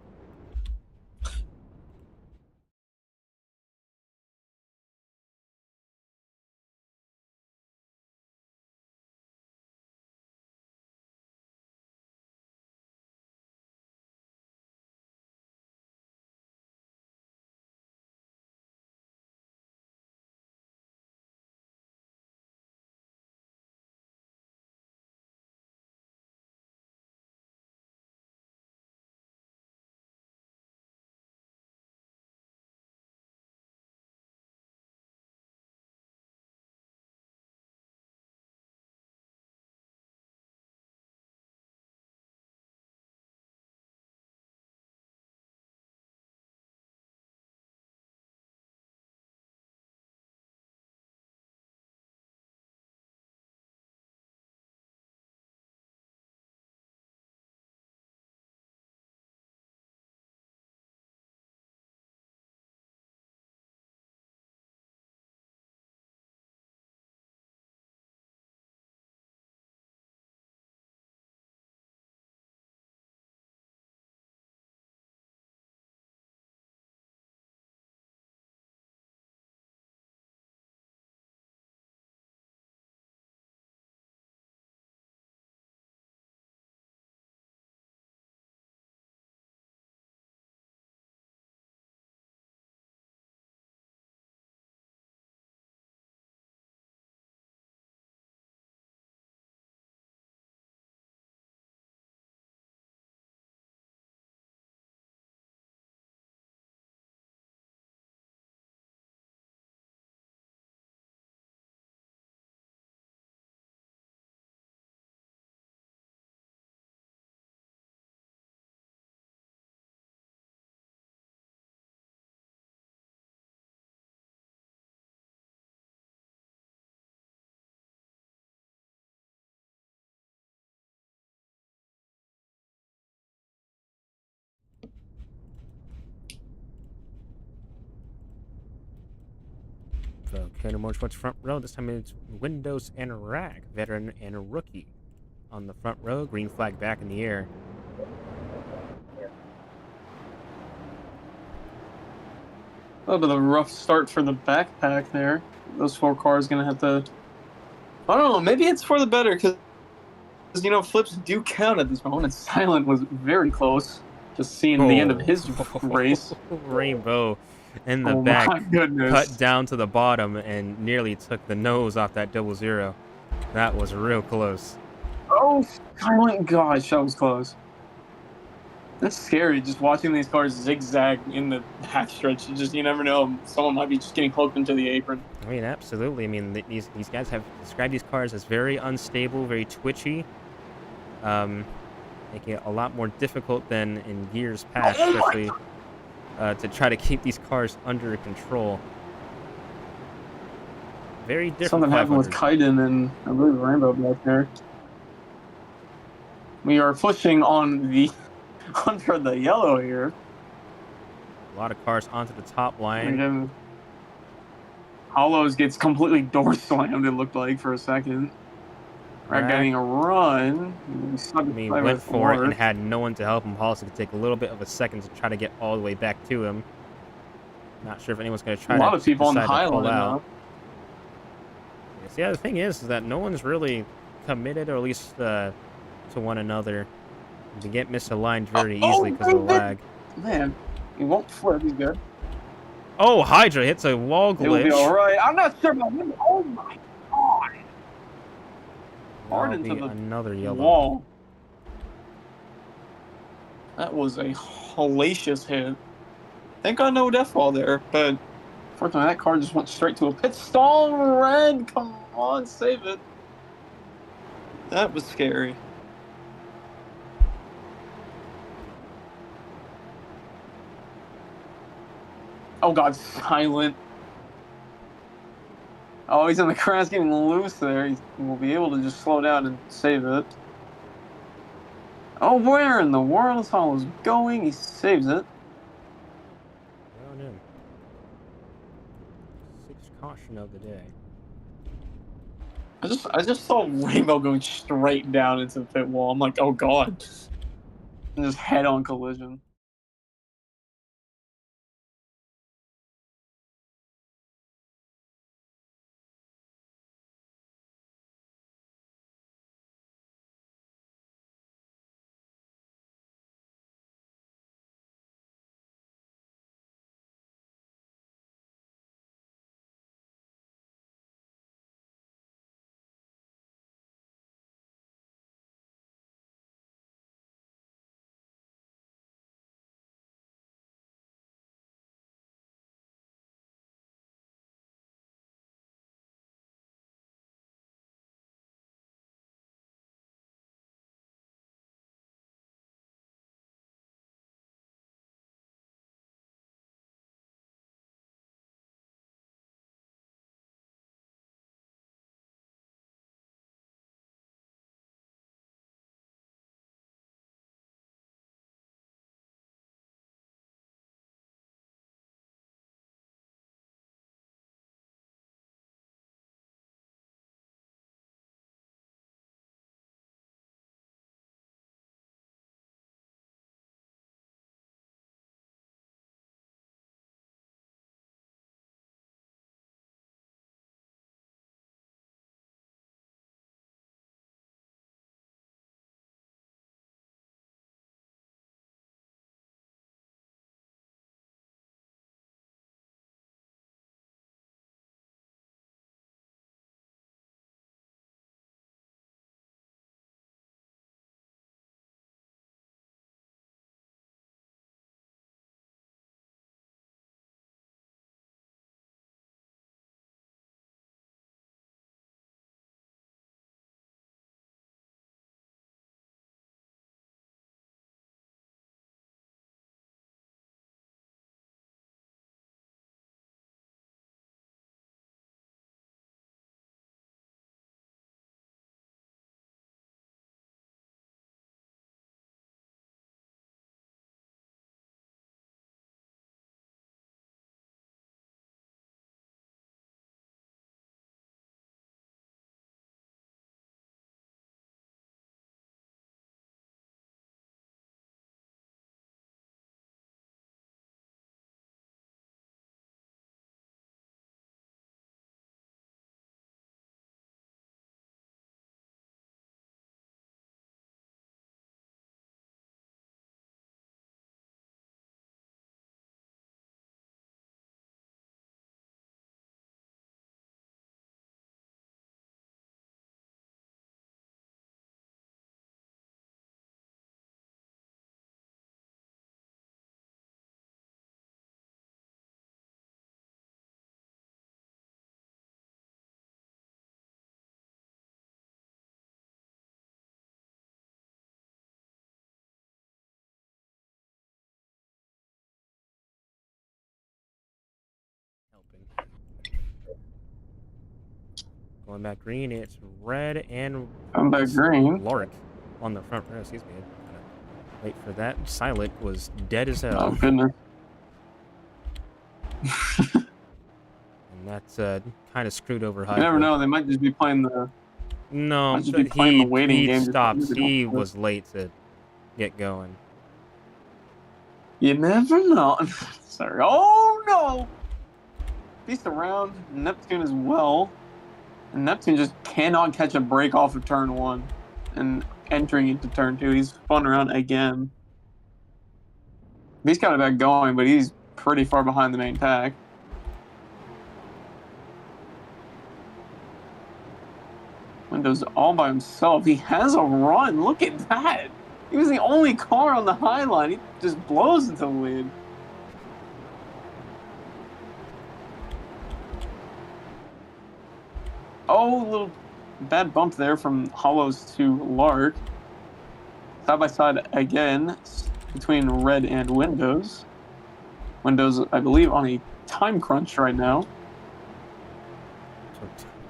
Volcano Motorsports front row. This time it's Windows and Rag, veteran and rookie. On the front row, green flag back in the air. A little bit of a rough start for the backpack there. Those 4 cars going to have to... I don't know, maybe it's for the better because, flips do count at this moment. And Silent was very close. Just seeing the end of his race. Rainbow in the back, cut down to the bottom and nearly took the nose off that 00. That was real close. Oh, Silent, gosh, that was close. That's scary. Just watching these cars zigzag in the backstretch. You never know. Someone might be just getting hooked into the apron. I mean, absolutely. I mean, these guys have described these cars as very unstable, very twitchy, um, making it a lot more difficult than in years past, Oh my especially to try to keep these cars under control. Very different Something happened with 500. Kaiden and I believe Rainbow back there. We are pushing on the under the yellow here. A lot of cars onto the top line. Again, Hollows gets completely door slammed. It looked like for a second. Rat Rack, getting a run. He stuck I his mean, fly went with for it and Mark. had no one to help him. Hollis could take a little bit of a second to try to get all the way back to him. Not sure if anyone's going to A try to lot of people on the decide to high pull line out. now. Yes, yeah, the thing is that no one's really committed, or at least to one another. They get misaligned very easily Oh, because of the David! lag. Man, he won't flip. He's good. Oh, Hydra hits a wall It will be all glitch. right. I'm not sure about him. Oh my god! Hard That'll into be the another yellow. wall. That was a hellacious hit. Thank God no death fall there, but fortunately that car just went straight to a pit stall. Red, come on, save it. That was scary. Oh God, silent. Oh, he's in the grass getting loose there. He will be able to just slow down and save it. Oh, where in the world is Hollis going? He saves it. Good on him. Sixth caution of the day. I just saw Rainbow going straight down into the pit wall. I'm like, oh God. And just head on collision. Going back green, it's red and I'm back green. Lark on the front row. Excuse me. Wait for that. Silent was dead as hell. Oh goodness. And that's kind of screwed over You never Hydra. know. They might just be playing the. No, Might just be playing the waiting he game. stopped. He was late to get going. You never know. Sorry. Oh no! Beast around Neptune as well. And Neptune just cannot catch a break off of turn 1 and entering into turn 2. He's spun around again. He's got it back going, but he's pretty far behind the main pack. Windows all by himself. He has a run. Look at that. He was the only car on the high line. He just blows into the lead. Oh, a little bad bump there from Hollows to Lark. Side by side again between Red and Windows. Windows, I believe, on a time crunch right now.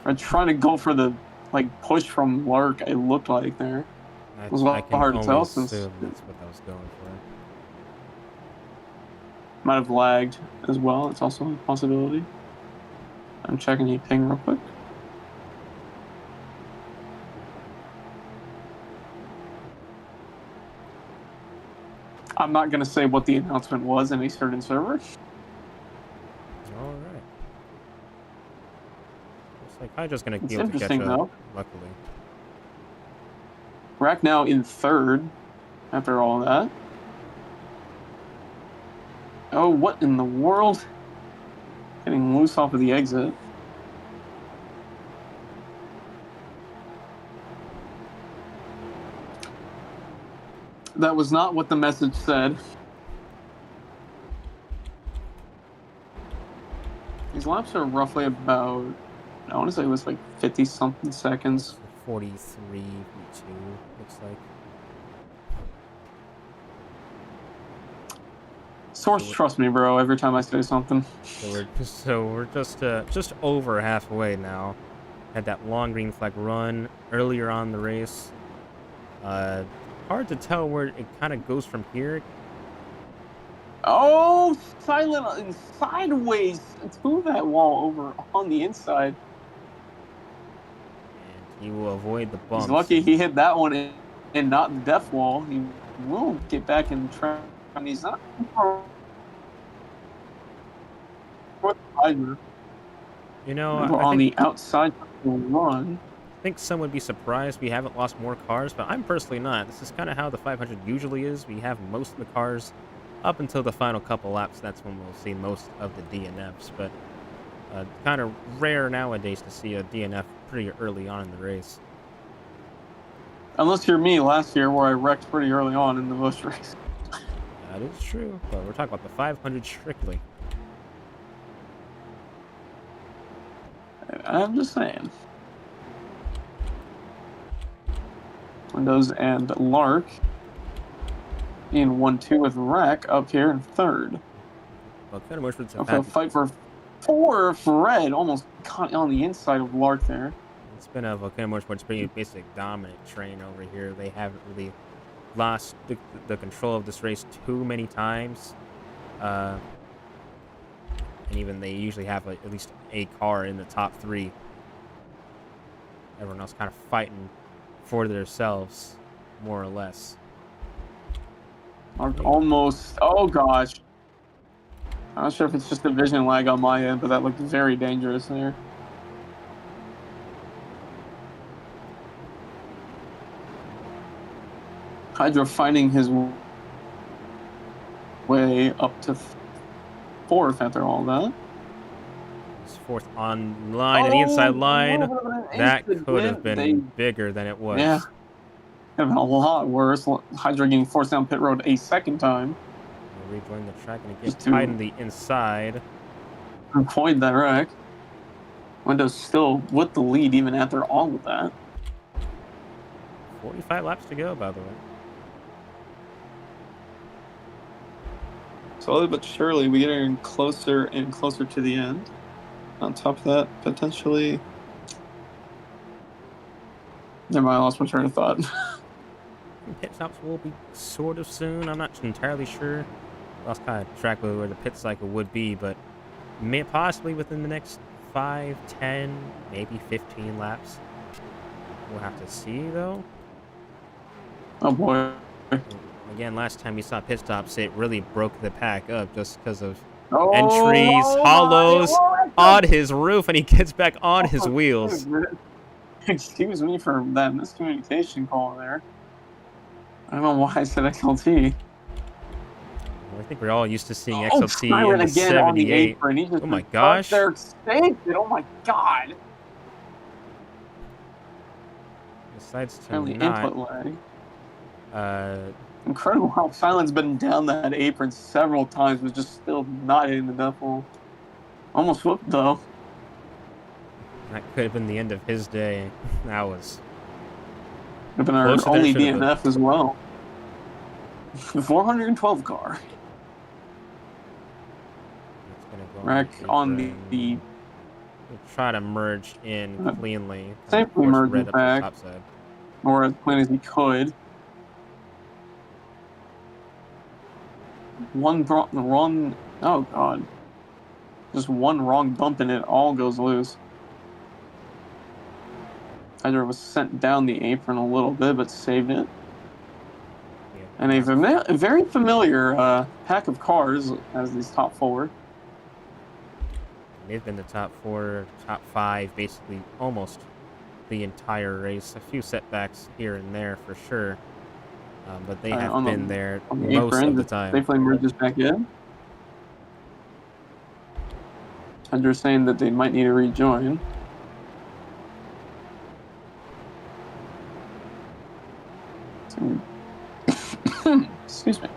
Red trying to go for the push from Lark. It looked like there. It was a lot hard to tell since that's what I was going for. Might have lagged as well. It's also a possibility. I'm checking the ping real quick. I'm not going to say what the announcement was in a certain server. All right. Looks like Hydra's going to be It's able to catch interesting, up, though. luckily. Rack now in third after all of that. Oh, what in the world? Getting loose off of the exit. That was not what the message said. These laps are roughly about, I want to say it was 50-something seconds. 43, 42, looks like. Source, trust me, bro, every time I say something. So we're just over halfway now. Had that long green flag run earlier on the race. Hard to tell where it kind of goes from here. Oh, silent and sideways to that wall over on the inside. And he will avoid the bumps. He's lucky he hit that one and not the death wall. He will get back in track. And he's not You know, on the outside run. I think some would be surprised we haven't lost more cars, but I'm personally not. This is kind of how the 500 usually is. We have most of the cars up until the final couple laps. That's when we'll see most of the DNFs, but kind of rare nowadays to see a DNF pretty early on in the race. Unless you're me last year where I wrecked pretty early on in the Busch race. That is true, but we're talking about the 500 strictly. I'm just saying. Windows and Lark in 1-2 with Rack up here in third. Well, kind of much for a fight for 4 for Red, almost caught on the inside of Lark there. It's been a Volcano Motorsports pretty basic dominant train over here. They haven't really lost the control of this race too many times. And even they usually have at least a car in the top 3. Everyone else kind of fighting for themselves, more or less. Almost, oh gosh. I'm not sure if it's just a vision lag on my end, but that looked very dangerous there. Hydra finding his way up to 4th after all that. He's 4th on line, and the inside line. That could have been bigger than it was. Yeah. Could have been a lot worse. Hydra getting forced down pit road a second time. We'll rejoin the track and again tied in the inside. Avoid that wreck. Windows still with the lead even after all of that. 45 laps to go, by the way. Slowly but surely, we getting closer and closer to the end. On top of that, potentially Never mind, I lost my train of thought. Pit stops will be sort of soon. I'm not entirely sure. Lost kind of track of where the pit cycle would be, but may possibly within the next 5, 10, maybe 15 laps. We'll have to see though. Oh boy. Again, last time we saw pit stops, it really broke the pack up just because of entries, Oh my! hollows on his roof, and he gets back on his Oh, wheels. excuse me for that miscommunication call there. I don't know why I said XLT. I think we're all used to seeing Oh, XLT in Siren the again on the 78. apron. He just Oh my stuck gosh. there, saved it. Oh my god. Decides to Apparently not. input lag. Uh, Incredible how Silent's been down that apron several times, but just still not hitting the duffel. Almost whooped though. that could have been the end of his day. That was Could have been our closer than it only should have been. DNF as well. The 412 car. It's gonna go on Wreck the on apron. the We'll try to merge in cleanly. Kind of safely push merges red up to the back, top side. or as clean as he could. One wrong. Oh god. Just one wrong bump and it all goes loose. Either was sent down the apron a little bit, but saved it. Yeah, And a very familiar pack of cars as these top four. they've been the top 4, top 5, basically almost the entire race. A few setbacks here and there for sure, but they have been there On the most apron, of the just time. safely merges back in. Under saying that they might need to rejoin. Excuse me.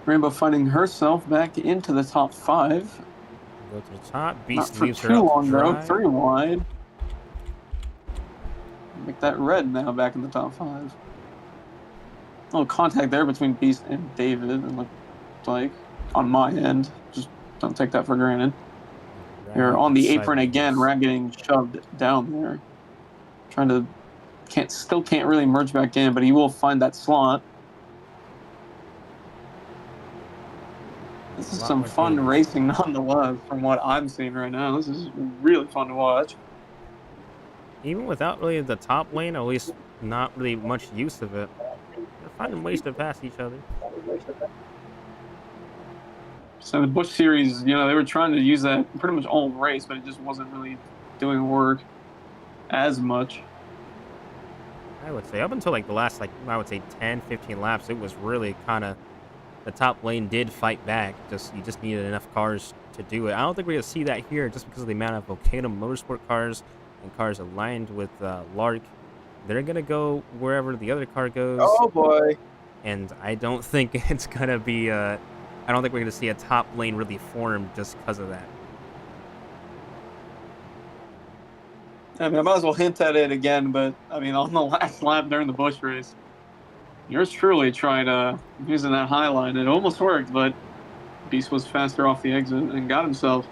Rainbow finding herself back into the top 5. Go to the top. Not Beast for leaves her too out to long though. dry. 3 wide. Make that red now back in the top 5. A little contact there between Beast and David, it looked like, on my end. Just don't take that for granted. You're on the apron again, Rat getting shoved down there. Trying to still can't really merge back in, but he will find that slot. This is some fun racing nonetheless from what I'm seeing right now. This is really fun to watch. Even without really the top lane, at least not really much use of it. They're finding ways to pass each other. So the Busch Series, they were trying to use that pretty much all race, but it just wasn't really doing work as much. I would say up until like the last, I would say 10, 15 laps, it was really kind of the top lane did fight back. You just needed enough cars to do it. I don't think we're gonna see that here just because of the amount of Volcano Motorsport cars and cars aligned with Lark. They're gonna go wherever the other car goes. Oh boy! And I don't think it's gonna be. I don't think we're gonna see a top lane really form just because of that. I mean, I might as well hint at it again, but I mean, on the last lap during the Busch race, yours truly tried using that high line. It almost worked, but Beast was faster off the exit and got himself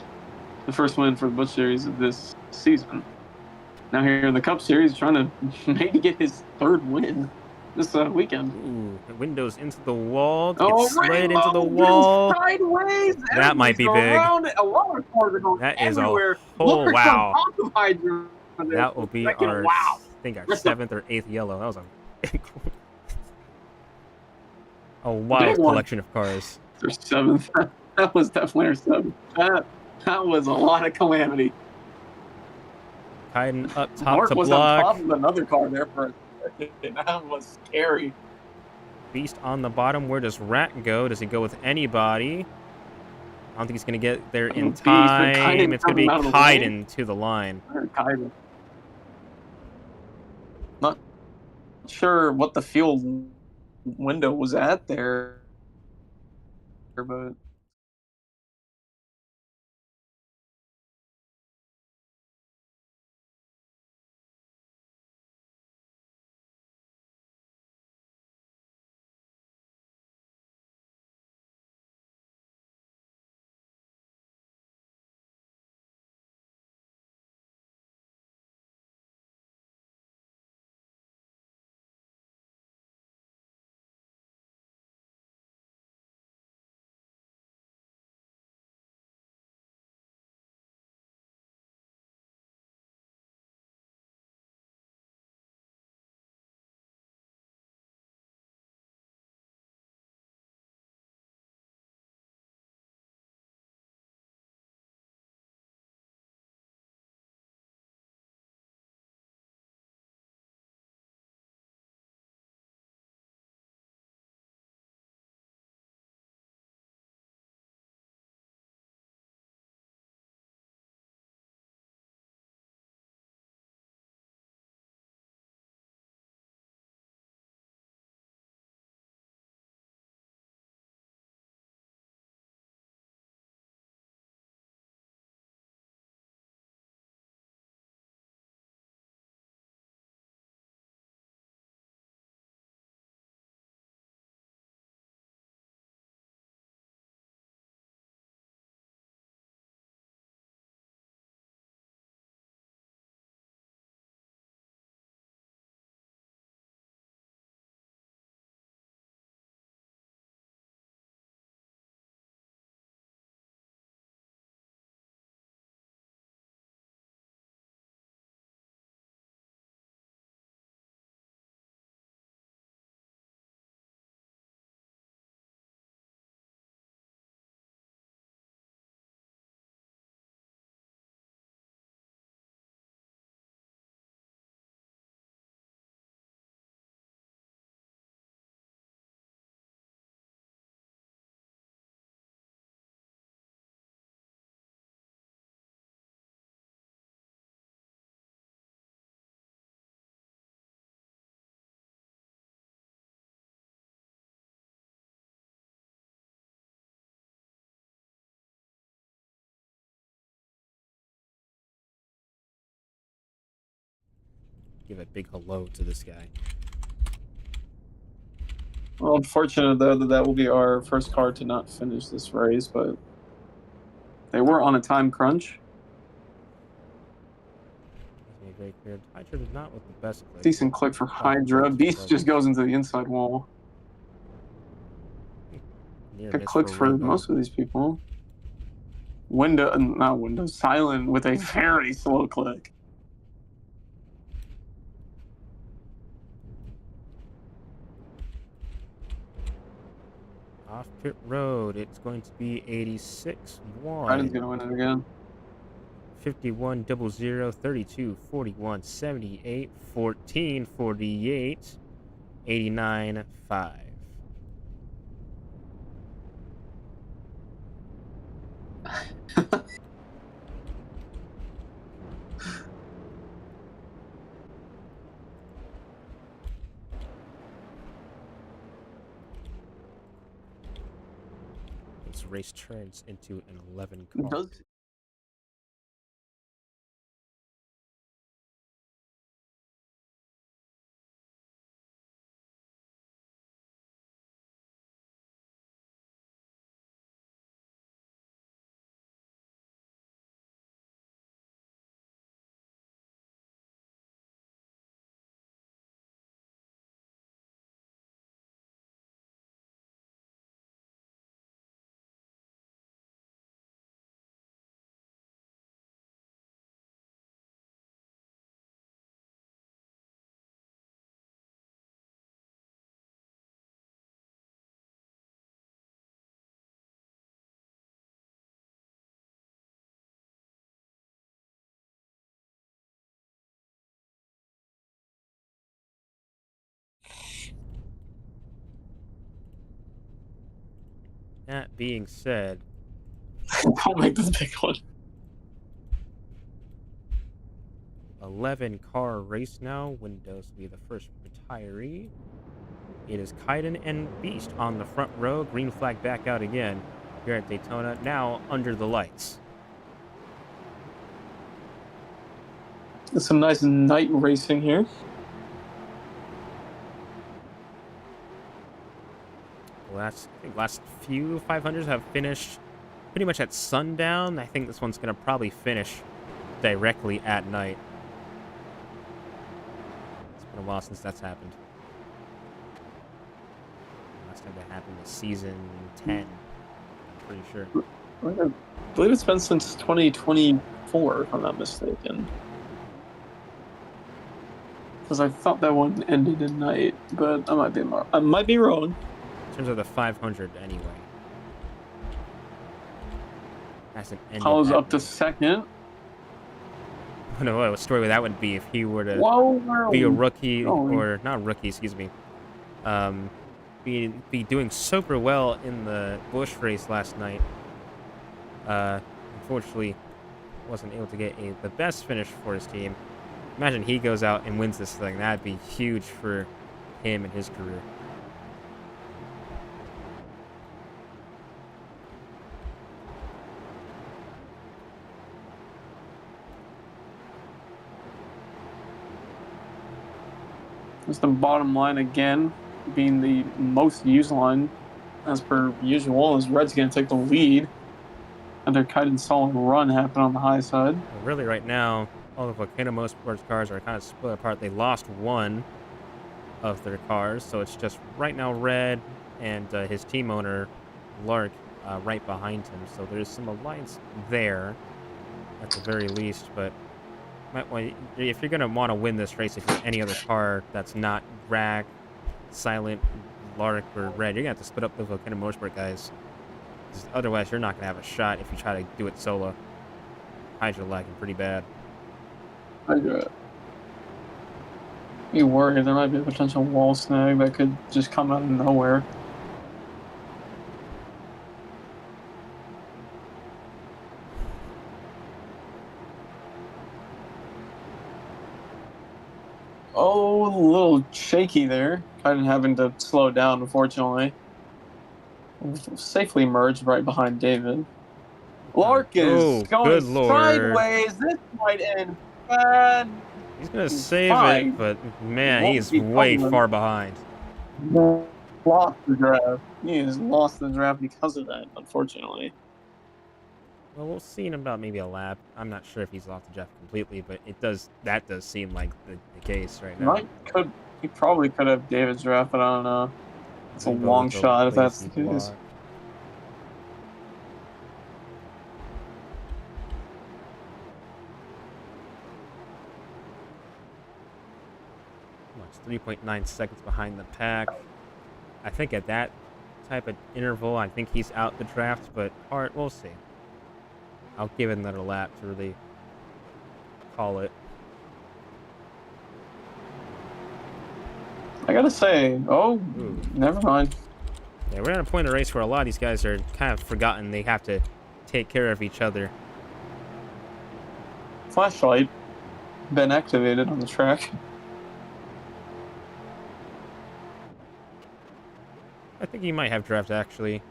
the first win for the Busch Series of this season. Now here in the Cup Series, trying to maybe get his 3rd win this weekend. Ooh, windows into the wall. Oh, Slid Rainbow into the wall. sideways. That might be big. Around it. A lot of cars are going That is a everywhere. whole Looks on wow. top of Hydra. That will be our, Wow. I think, our 7th or 8th yellow. That was a wild collection of cars. Their 7th. That was definitely our 7th. That was a lot of calamity. Hiding up top Mark to was block. on top of another car there for a second. That was scary. Beast on the bottom. Where does Rat go? Does he go with anybody? I don't think he's going to get there in time. It's going to be Kaiden to the line. Kaiden. Not sure what the fuel window was at there, but give a big hello to this guy. Well, unfortunate though that will be our first car to not finish this race, but they were on a time crunch. Let's make very clear. Hydra is not with the best click. Decent click for Hydra. Beast just goes into the inside wall. Good clicks for most of these people. Not Windows, Silent with a very slow click. Off pit road, it's going to be 86 Biden's gonna win it again. 51 00 32 41 78 14 48 89 5. This race turns into an 11 car. That being said, don't make this big one. 11 car race now. Windows will be the first retiree. It is Kaiden and Beast on the front row. Green flag back out again here at Daytona. Now under the lights. There's some nice night racing here. Last few 500s have finished pretty much at sundown. I think this one's going to probably finish directly at night. It's been a while since that's happened. Last time that happened was season 10. I'm pretty sure. I believe it's been since 2024, if I'm not mistaken. Because I thought that one ended at night, but I might be wrong. In terms of the 500, anyway. Hasn't ended. Paul's up to second. I don't know what a story that would be if he were to be a rookie, or not rookie, excuse me. Be doing super well in the Busch race last night. Unfortunately, wasn't able to get the best finish for his team. Imagine he goes out and wins this thing. That'd be huge for him and his career. It's the bottom line again, being the most used line, as per usual, as Red's going to take the lead. And their kind of solid run happen on the high side. Well, really, right now, all of Volcano Motorsports cars are kind of split apart. They lost one of their cars, so it's just right now Red and his team owner, Lark, right behind him. So there's some alliance there, at the very least, but if you're going to want to win this race, if you're any other car that's not Rack, Silent, Lark, or Red, you're going to have to split up the Volcano Motorsport guys. Otherwise, you're not going to have a shot if you try to do it solo. Hydra lagging pretty bad. Hydra. You worry there might be a potential wall snag that could just come out of nowhere. Oh, a little shaky there. Kind of having to slow down, unfortunately. Safely merged right behind David. Lark is going sideways. This might end bad. He's gonna He's save it, fine. but He man, he won't is be way coming. far behind. Lost the draft. He has lost the draft because of that, unfortunately. Well, we'll see in about maybe a lap. I'm not sure if he's off the draft completely, but that does seem like the case right now. He probably could have David's draft, but I don't know. It's a Rainbow long with a shot if that's lazy the case. block. Much 3.9 seconds behind the pack. I think at that type of interval, I think he's out the draft, but hard, we'll see. I'll give it another lap to really call it. I gotta say, oh, Ooh. never mind. Yeah, we're at a point in the race where a lot of these guys are kind of forgotten they have to take care of each other. Flashlight been activated on the track. I think he might have draft actually.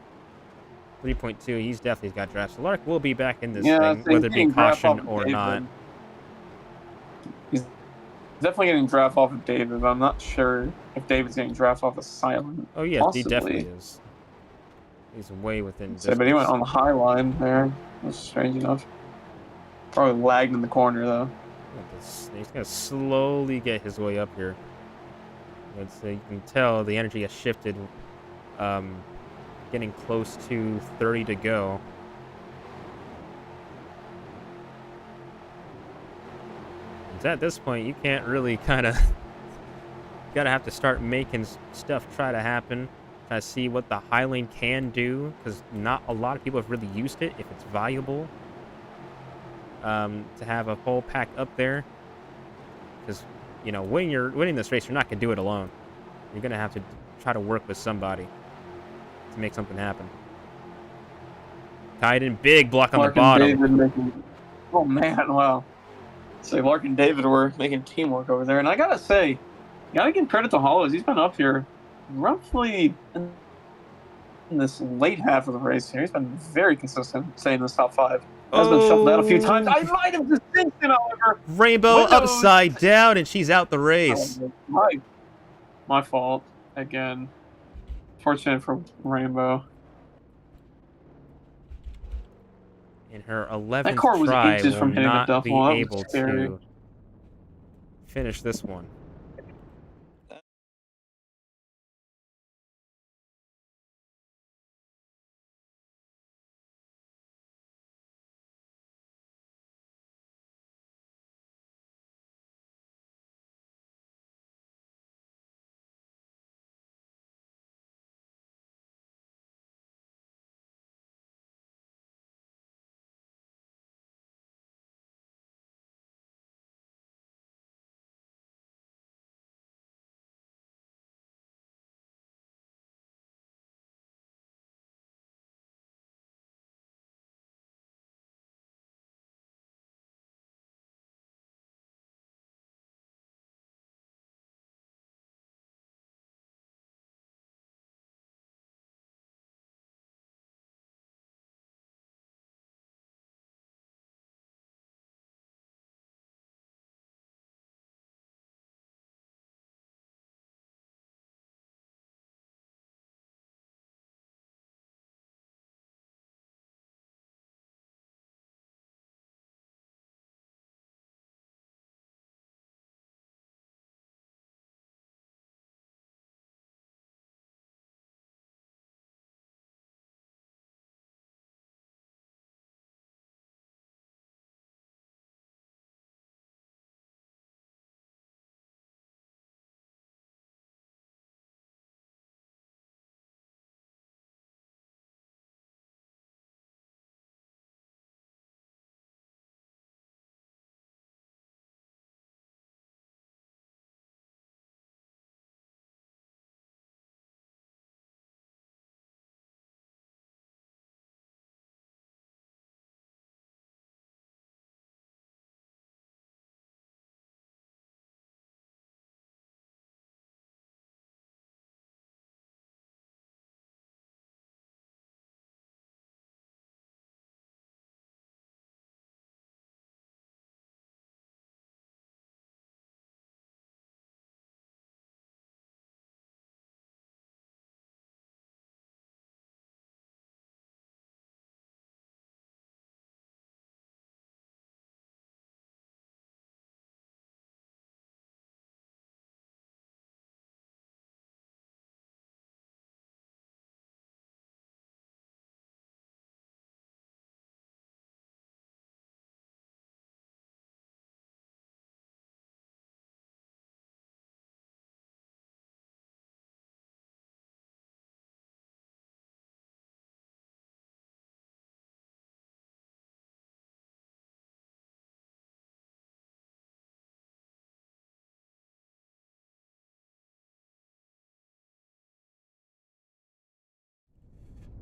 3.2, he's definitely got draft. So Lark will be back in this Yeah, thing, so he's whether it be getting draft off caution of or not. David. He's definitely getting draft off of David, but I'm not sure if David's getting draft off of Silent. Oh yeah, he definitely Possibly. is. He's way within So, but he went distance. on the high line there. That's strange enough. Probably lagged in the corner though. He's gonna slowly get his way up here. You can tell the energy has shifted. Um, Getting close to 30 to go. And at this point, you can't really kind of gotta have to start making stuff try to happen. Try to see what the high lane can do, because not a lot of people have really used it. If it's valuable, to have a whole pack up there, because when you're winning this race, you're not gonna do it alone. You're gonna have to try to work with somebody to make something happen. Kaiden, big block on the Lark and bottom. David making. Oh man, wow. So Lark and David were making teamwork over there, and I gotta say, you gotta give credit to Hollows. He's been up here roughly in this late half of the race here. He's been very consistent, saying this top five. Has been shuffled out a few times. Oh, I might have distinction, however. Rainbow Windows. upside down, and she's out the Oh, race. my fault again. Fortunate for Rainbow. In her That 11th car was try, inches will from hitting a not be double. That was able scary. to finish this one.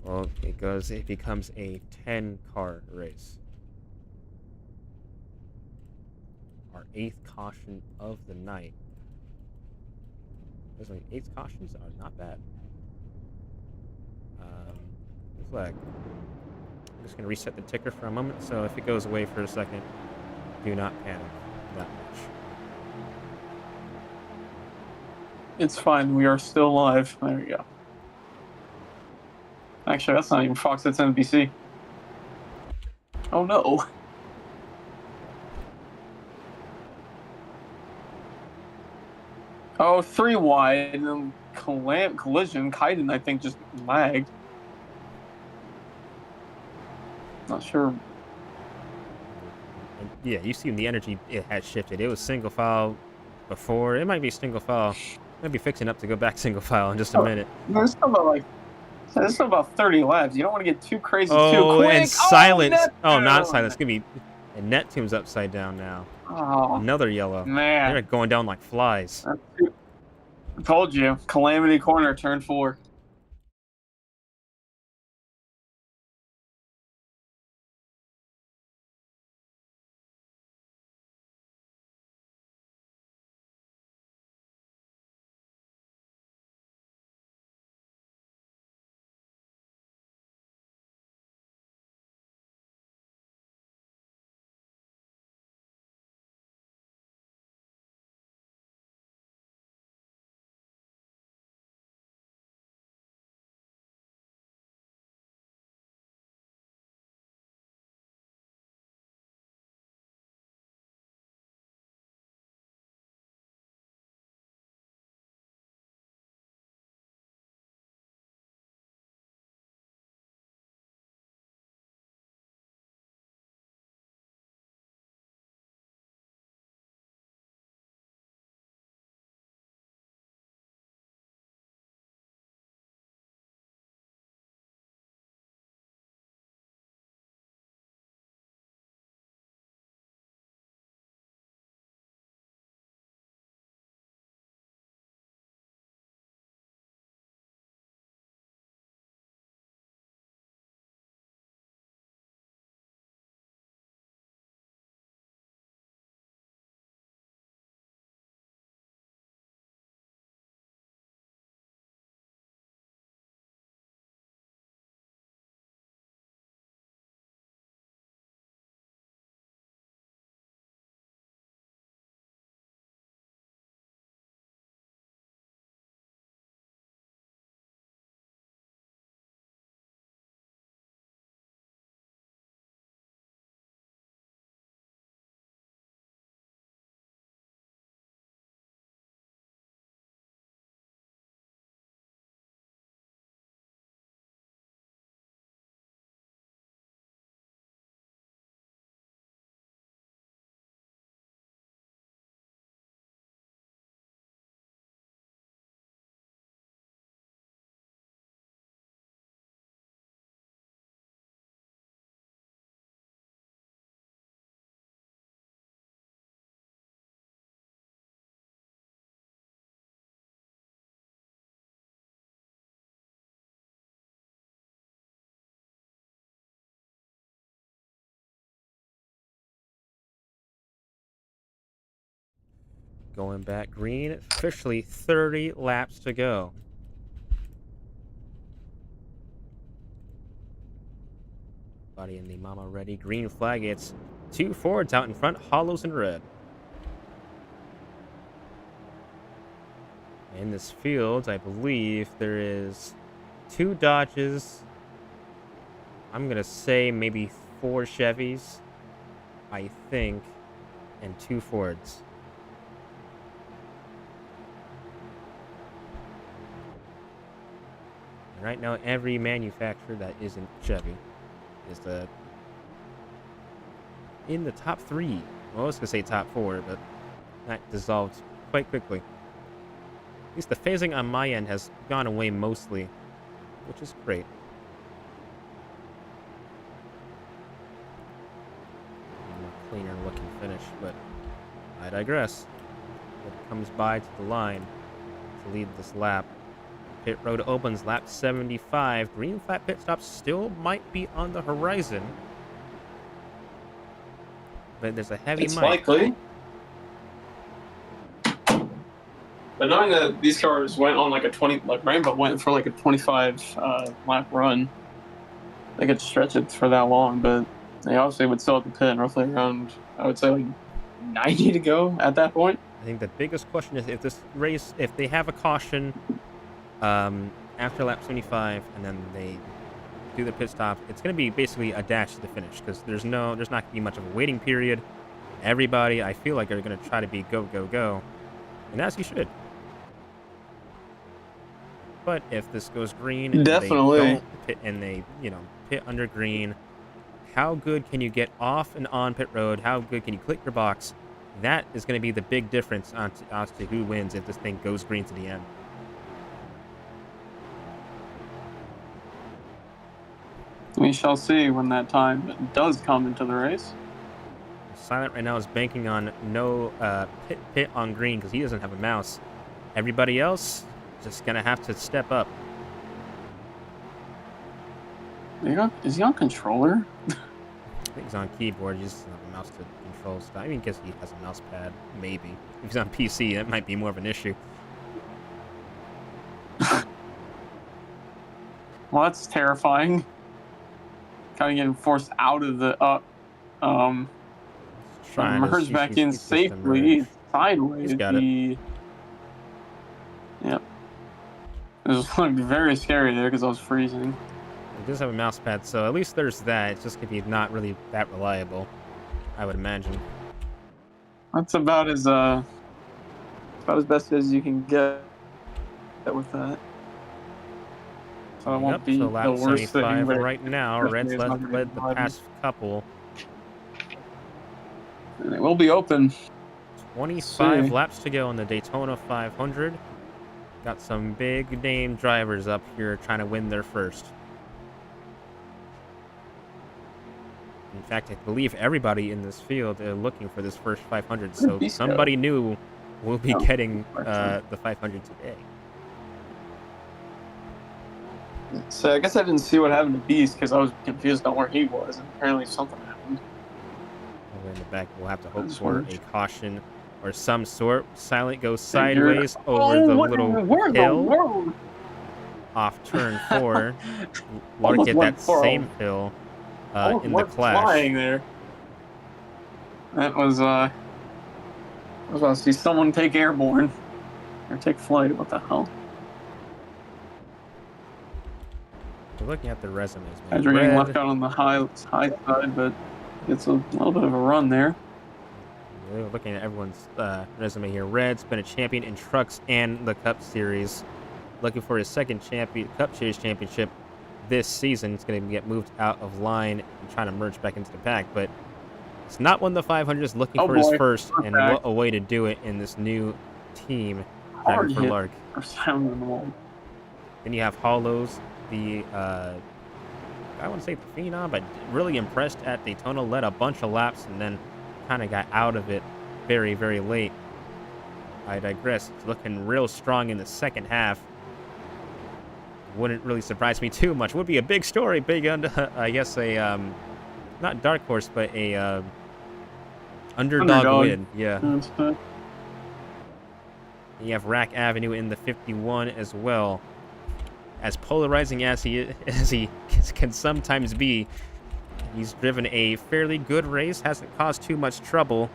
Well, it becomes a 10-car race. Our 8th caution of the night. Those like 8 cautions are not bad. Flag. I'm just gonna reset the ticker for a moment, so if it goes away for a second, do not panic that much. It's fine. We are still live. There you go. Actually, that's not even Fox. That's NBC. Oh no. Oh, 3 wide and collision. Kaiden, I think, just lagged. Not sure. And yeah, you see the energy it had shifted. It was single file before. It might be single file. Might be fixing up to go back single file in just a Oh, minute. there's still about 30 laps. You don't want to get too crazy too Oh, and quick. Oh, silence. Oh, not silence. Neptune. It's gonna be. And Neptune's upside down now. Oh Another yellow. They're man, going down like flies. I told you. Calamity Corner, turn 4. Going back green. Officially 30 laps to go. Buddy and the mama ready. Green flag. It's 2 Fords out in front. Hollows in red. In this field, I believe there is 2 Dodges. I'm going to say maybe 4 Chevys, I think, and 2 Fords. And right now, every manufacturer that isn't Chevy is in the top 3. Well, I was going to say top 4, but that dissolved quite quickly. At least the phasing on my end has gone away mostly, which is great. A more cleaner looking finish, but I digress. It comes by to the line to lead this lap. Pit road opens lap 75. Green flag pit stops still might be on the horizon. But there's a heavy It's mic. likely. But knowing that these cars went on like a 20, like Rainbow went for like a 25 lap run, they could stretch it for that long, but they obviously would still have to pit roughly around, I would say, like 90 to go at that point. I think the biggest question is if this race, if they have a caution after lap 75 and then they do the pit stop, it's going to be basically a dash to the finish because there's not going to be much of a waiting period. Everybody, I feel like, are going to try to be go, go, go. And as you should. But if this goes green and Definitely. they don't pit and they, pit under green, how good can you get off and on pit road? How good can you click your box? That is going to be the big difference as to who wins if this thing goes green to the end. We shall see when that time does come into the race. Silent right now is banking on no pit on green because he doesn't have a mouse. Everybody else just going to have to step up. Is he on controller? I think he's on keyboard. He just doesn't have a mouse to control stuff. I mean, I guess he has a mouse pad, maybe. If he's on PC, that might be more of an issue. Well, that's terrifying. Kind of getting forced out of the merge back in safely sideways. He's got it. Yep. It was like very scary there because I was freezing. He does have a mouse pad, so at least there's that. It's just gonna be not really that reliable, I would imagine. That's about as best as you can get with that. So it won't be so lap the worst 75 thing. right now. Red's led the past couple. And it will be open. 25 laps to go in the Daytona 500. Got some big name drivers up here trying to win their first. In fact, I believe everybody in this field are looking for this first 500, so somebody new will be getting the 500 today. So I guess I didn't see what happened to Beast because I was confused on where he was, and apparently something happened. Over in the back, we'll have to hope for a caution or some sort. Silent goes sideways over the little hill off turn 4. Lark hit that same hill in the clash. Flying there. That was I was about to see someone take airborne or take flight. What the hell? We're looking at the resumes. Guys are getting left out on the high side, but it's a little bit of a run there. We're looking at everyone's resume here. Red's been a champion in trucks and the Cup Series. Looking for his second Cup Series championship this season. It's going to get moved out of line and trying to merge back into the pack, but it's not won the 500s. Looking for his first, and what a way to do it in this new team driving for Lark. Then you have Hollows, the I wouldn't say the phenom, but really impressed at Daytona. Led a bunch of laps and then kind of got out of it very, very late. I digress. It's looking real strong in the second half. Wouldn't really surprise me too much. Would be a big story, I guess a not dark horse, but a underdog win. Yeah. You have Rack Avenue in the 51 as well. As polarizing as he can sometimes be, he's driven a fairly good race. Hasn't caused too much trouble.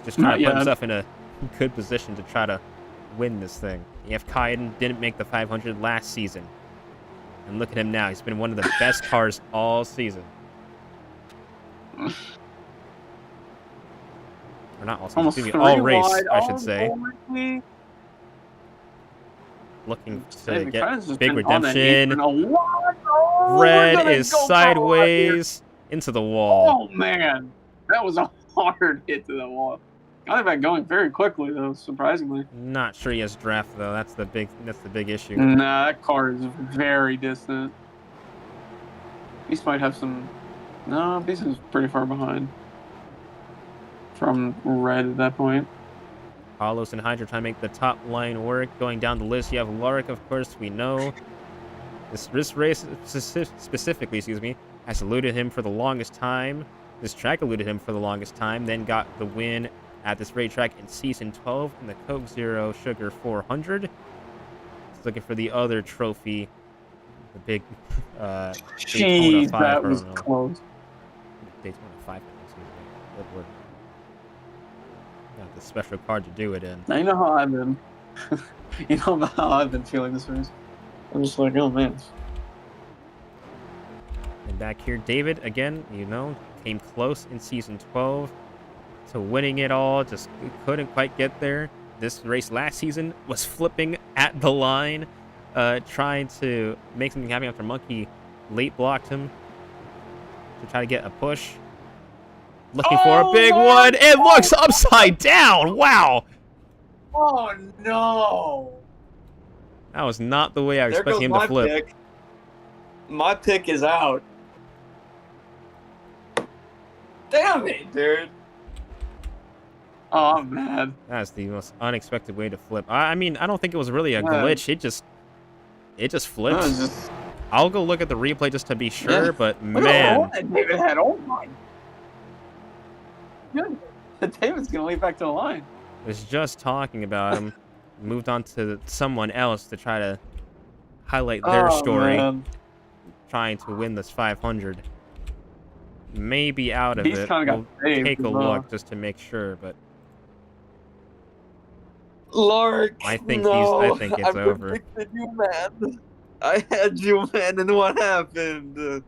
Just trying to put himself in a good position to try to win this thing. You have Kaiden, didn't make the 500 last season. And look at him now. He's been one of the best cars all season. Or not all season, excuse me, all race, I should say. Looking to get big redemption. Red is sideways into the wall. Oh, man. That was a hard hit to the wall. Got it back going very quickly, though, surprisingly. Not sure he has draft, though. That's the big issue. Nah, that car is very distant. Beast might have some... No, Beast is pretty far behind from Red at that point. Carlos and Hydra trying to make the top line work. Going down the list, you have Lark, of course, we know. This race specifically, excuse me, has eluded him for the longest time. This track eluded him for the longest time, then got the win at this racetrack in Season 12 in the Coke Zero Sugar 400. He's looking for the other trophy, the big Daytona Jeez, 5, that I was don't know. close. Daytona 500, excuse me. Good word. Got the special card to do it in. Now you know how I've been. You know how I've been feeling this race. I'm just like, oh man. And back here, David, again, came close in Season 12 to winning it all. Just couldn't quite get there. This race last season was flipping at the line, trying to make something happen after Monkey late blocked him to try to get a push. Looking for a big one. It looks upside down. Wow. Oh no. That was not the way I was There expecting goes him to my flip. pick. My pick is out. Damn it, dude. Oh, I'm mad. That's the most unexpected way to flip. I mean, I don't think it was really a Man. glitch. It just No, flips. it's just... I'll go look at the replay just to be sure, Yeah. but Look at all man, that David had. Oh my goodness. David's gonna lead back to the line. was just talking about him. Moved on to someone else to try to highlight their story, Man. trying to win this 500. Maybe out of He's it. kind of We'll got saved take a as well. look just to make sure, but Lark, I think no, it's over. predicted you, man. I had you, man, and what happened?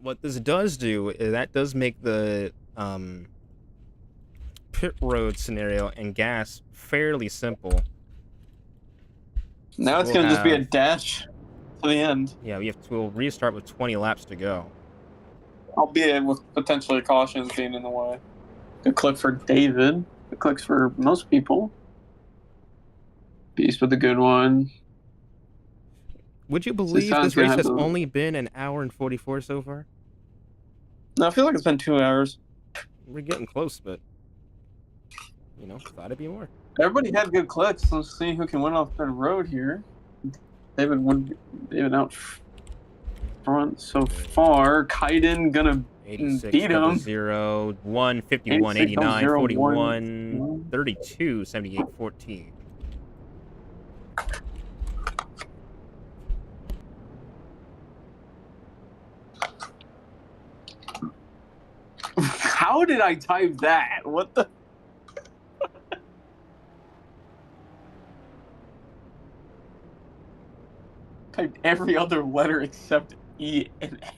What this does do is that does make the pit road scenario and gas fairly simple. Now it's We'll going to just be a have dash to the end. Yeah, we'll restart with 20 laps to go. Albeit with potentially cautions being in the way. Good click for David. Good clicks for most people. Beast with a good one. Would you believe this race has only been an hour and 44 so far? No, I feel like it's been 2 hours. We're getting close, but thought it'd be more. Everybody had good clicks. Let's see who can win off the road here. David out front so far. Kaiden gonna 86, beat him. 0, 1, 51, 89, 41, 32, 78, 14. How did I type that? What the? Typed every other letter except E and A.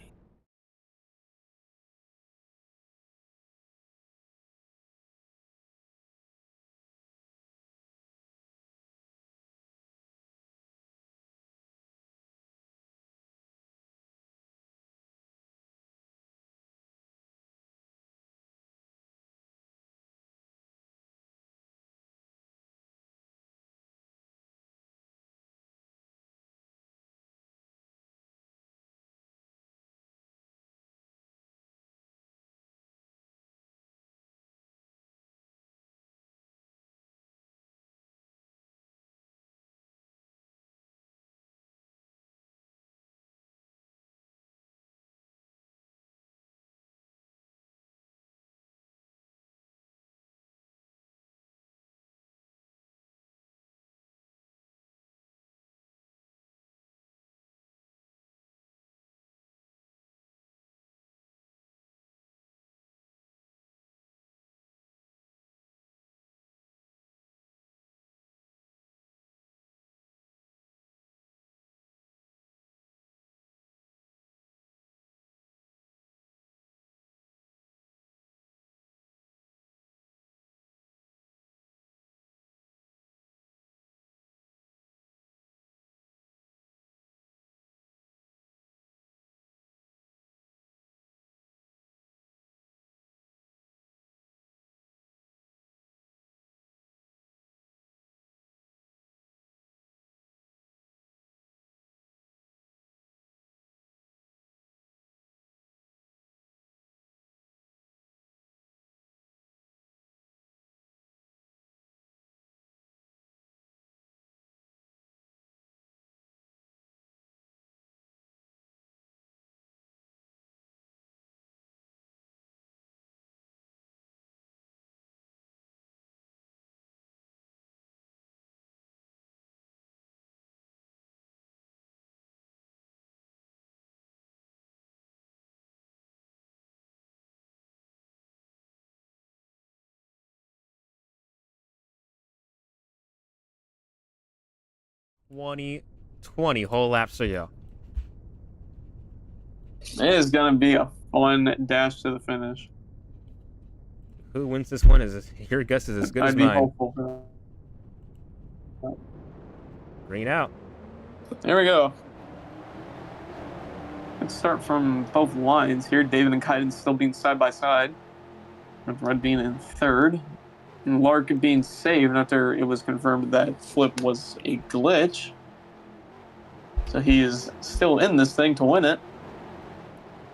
Twenty whole laps to go. It is gonna be a fun dash to the finish. Who wins this one? Your guess is as good as mine. I'd be hopeful for that. Green out. There we go. Let's start from both lines here. David and Kaiden still being side by side, with Red being in third, and Lark being saved after it was confirmed that Flip was a glitch. So he is still in this thing to win it.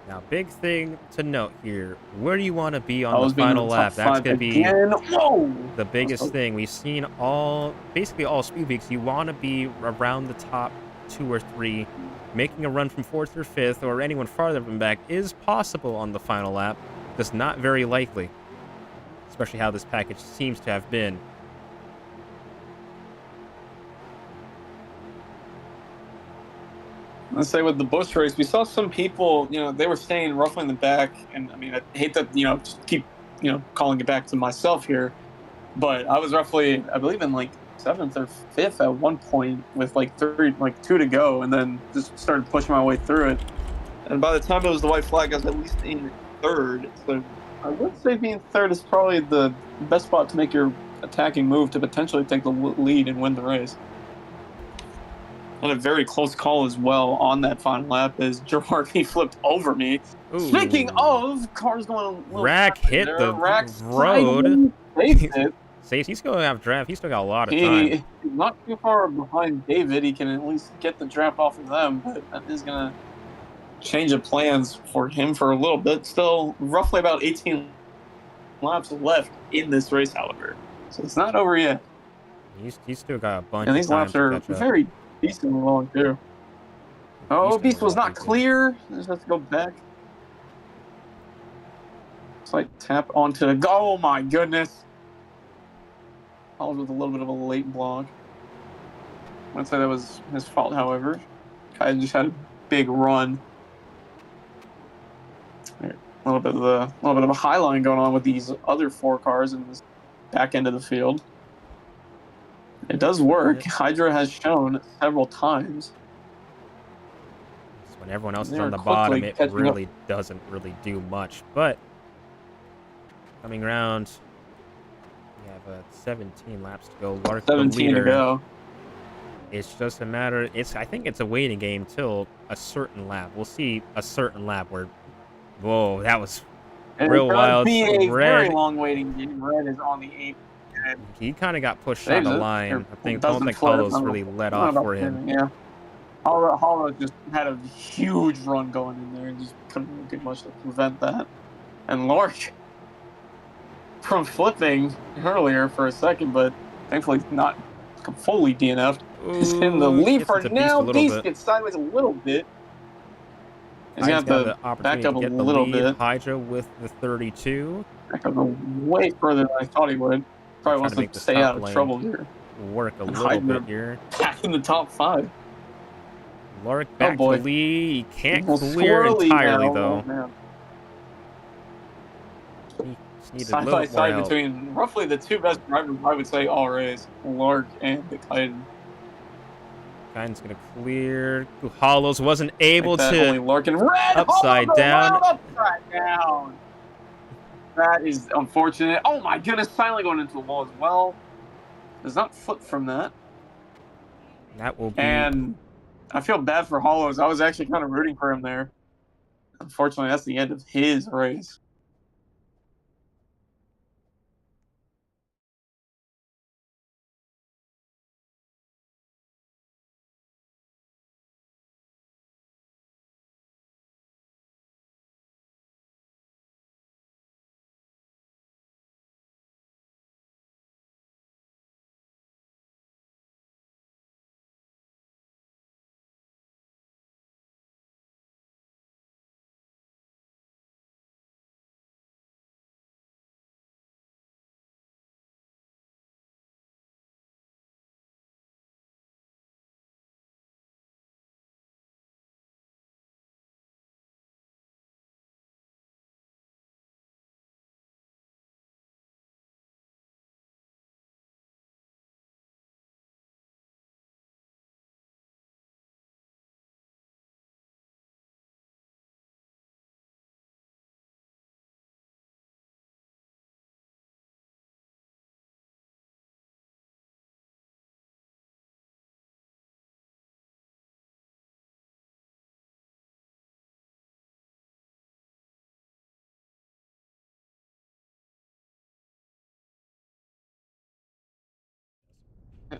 Now, big thing to note here: where do you want to be on the final lap? That's going to be the biggest thing. We've seen basically all speed weeks. You want to be around the top 2 or 3. Making a run from 4th or 5th, or anyone farther from back, is possible on the final lap, just not very likely, especially how this package seems to have been. Let's say with the Busch race, we saw some people, they were staying roughly in the back. And I mean, I hate to, just keep, calling it back to myself here. But I was roughly, I believe in like 7th or 5th at one point with like 2 to go. And then just started pushing my way through it. And by the time it was the white flag, I was at least in third. So I would say being third is probably the best spot to make your attacking move to potentially take the lead and win the race. And a very close call as well on that final lap as Gerard he flipped over me. Speaking Ooh. of cars going a little Rack faster hit there, the Rack road. sideways saved it. Says he's going to have draft. He's still got a lot of time. He's not too far behind David. He can at least get the draft off of them, but that is going to change of plans for him for a little bit. Still roughly about 18 laps left in this race, however. So it's not over yet. He's still got a bunch And of these time laps to are catch up. very decently long, too. Oh, Beast was not clear. Just has to go back. Slight tap onto the... Oh, my goodness. Followed with a little bit of a late block. I wouldn't say that was his fault, however. Kai just had a big run. A little bit of a high line going on with these other 4 cars in this back end of the field. It does work. Hydra has shown several times. When everyone else is on the bottom, it really doesn't really do much. But coming around, we have 17 laps to go. Lark 17 to go. It's just a matter. I think it's a waiting game till a certain lap. We'll see a certain lap where. Whoa, that was real wild. It's going to be a very long waiting game. Red is on the 8th. He kind of got pushed out of the line. I don't think Carlos really let off for him. Yeah. Hollow just had a huge run going in there and just couldn't get much to prevent that. And Lark, from flipping earlier for a second, but thankfully not fully DNF'd, is in the lead for now. Beast gets sideways a little bit. He's got the back up a little bit. Hydra with the 32. Back up way further than I thought he would. Probably wants to stay out of trouble here. Work a little bit here. Back in the top 5. Lark back to the lead. He can't clear entirely, though. Side by side between roughly the 2 best drivers, I would say, all race. Lark and the Kaiden. Kaiden's going to clear. Hollows wasn't able to. Only Lark and Red. Upside down. Upside down. That is unfortunate. Oh my goodness, finally going into the wall as well. Does not flip from that. That will be. And I feel bad for Hollows. I was actually kind of rooting for him there. Unfortunately, that's the end of his race.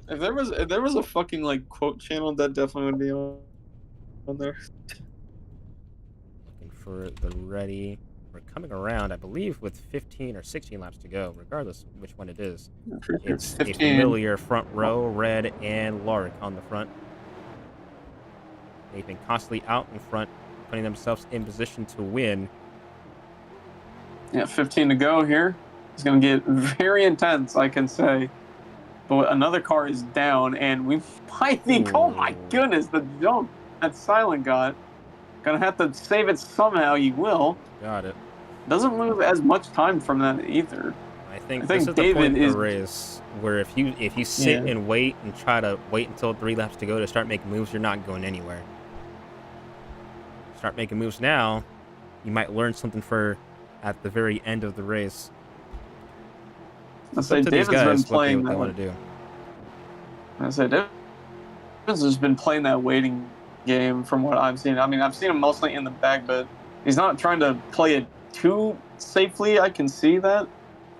If there was a fucking like quote channel, that definitely would be on there. Looking for the ready. We're coming around, I believe, with 15 or 16 laps to go, regardless of which one it is. It's 15. A familiar front row, Red and Lark on the front. They've been constantly out in front, putting themselves in position to win. Yeah, 15 to go here. It's going to get very intense, I can say. But another car is down, and we might think, oh my goodness, the jump that Silent got. Gonna have to save it somehow, you will. Got it. Doesn't lose as much time from that either. I think this is the point of the race where if you sit and wait and try to wait until 3 laps to go to start making moves, you're not going anywhere. Start making moves now. You might learn something for at the very end of the race. I It's up say to these David's been guys what playing they that. want to do. I say David's just been playing that waiting game from what I've seen. I mean, I've seen him mostly in the back, but he's not trying to play it too safely. I can see that.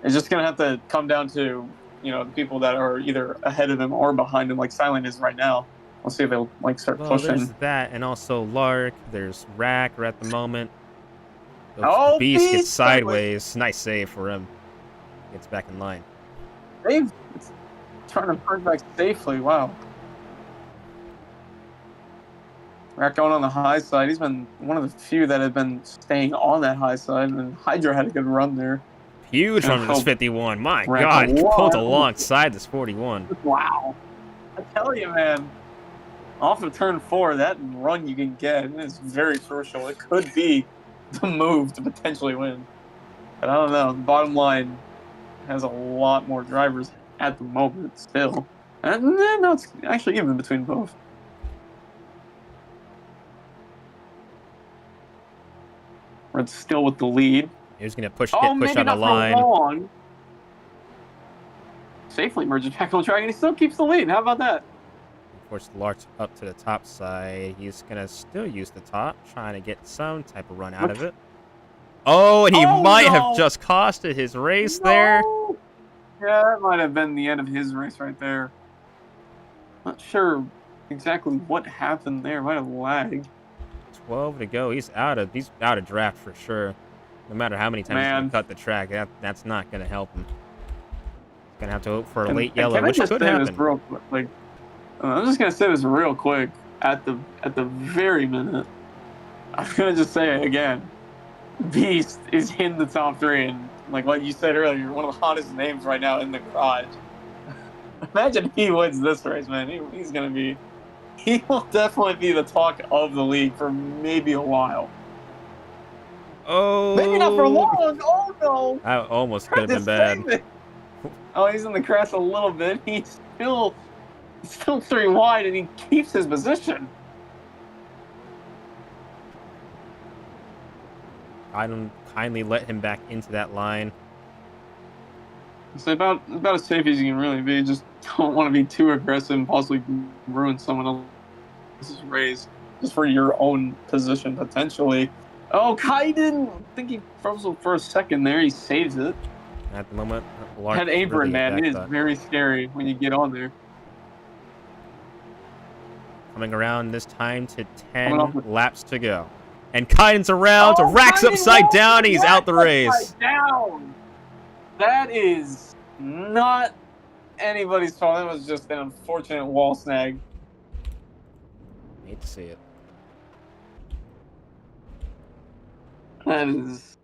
It's just gonna have to come down to the people that are either ahead of him or behind him, like Silent is right now. We'll see if they'll like start Well, there's pushing. that, and also Lark. There's Racker at the moment. The Oh, Beast gets beast sideways. sideways. Nice save for him. Gets back in line. They've trying to push back safely. Wow. Rack going on the high side. He's been one of the few that have been staying on that high side, and Hydra had a good run there. Huge Gonna run to this help 51. My Rack a God, he pulled lot. alongside this 41. Wow. I tell you, man, off of turn 4, that run you can get is very crucial. It could be the move to potentially win. But I don't know. The bottom line has a lot more drivers at the moment still. And no, it's actually even between both. Red's still with the lead. He's gonna Oh, get pushed maybe on the not for line. long. Safely merges back on track, and he still keeps the lead. How about that? Force Lark's up to the top side. He's gonna still use the top, trying to get some type of run out of it. Oh, and he Oh, might have no! just costed his race there. No! Yeah, that might have been the end of his race right there. Not sure exactly what happened there. Might have lagged. 12 to go. He's out of draft for sure. No matter how many times he's gonna Man, cut the track, that's not gonna help him. He's gonna have to hope for a and, late and yellow, can I which just could say this happen. real quick? Like, I'm just gonna say this real quick. At the very minute, I'm gonna just say it again. Beast is in the top 3, and like what you said earlier, one of the hottest names right now in the garage. Imagine he wins this race, man. He's gonna be. He will definitely be the talk of the league for maybe a while. Maybe not for Oh, long. Oh no! that almost could Trying have to been bad. save it. Oh, he's in the crash a little bit. He's still 3 wide, and he keeps his position. I don't kindly let him back into that line. It's about as safe as you can really be. Just don't want to be too aggressive and possibly ruin someone else's race just for your own position potentially. Oh, Kaiden! I think he froze for a second there. He saves it. At the moment, Head Lark's apron, really man. It is backed up. very scary when you get on there. Coming around this time to Coming off 10 with laps to go. And Kaiden's around, oh, racks Kaiden upside rolls down, the he's rack out the race. upside down. That is not anybody's fault. That was just an unfortunate wall snag. Hate to see it. That is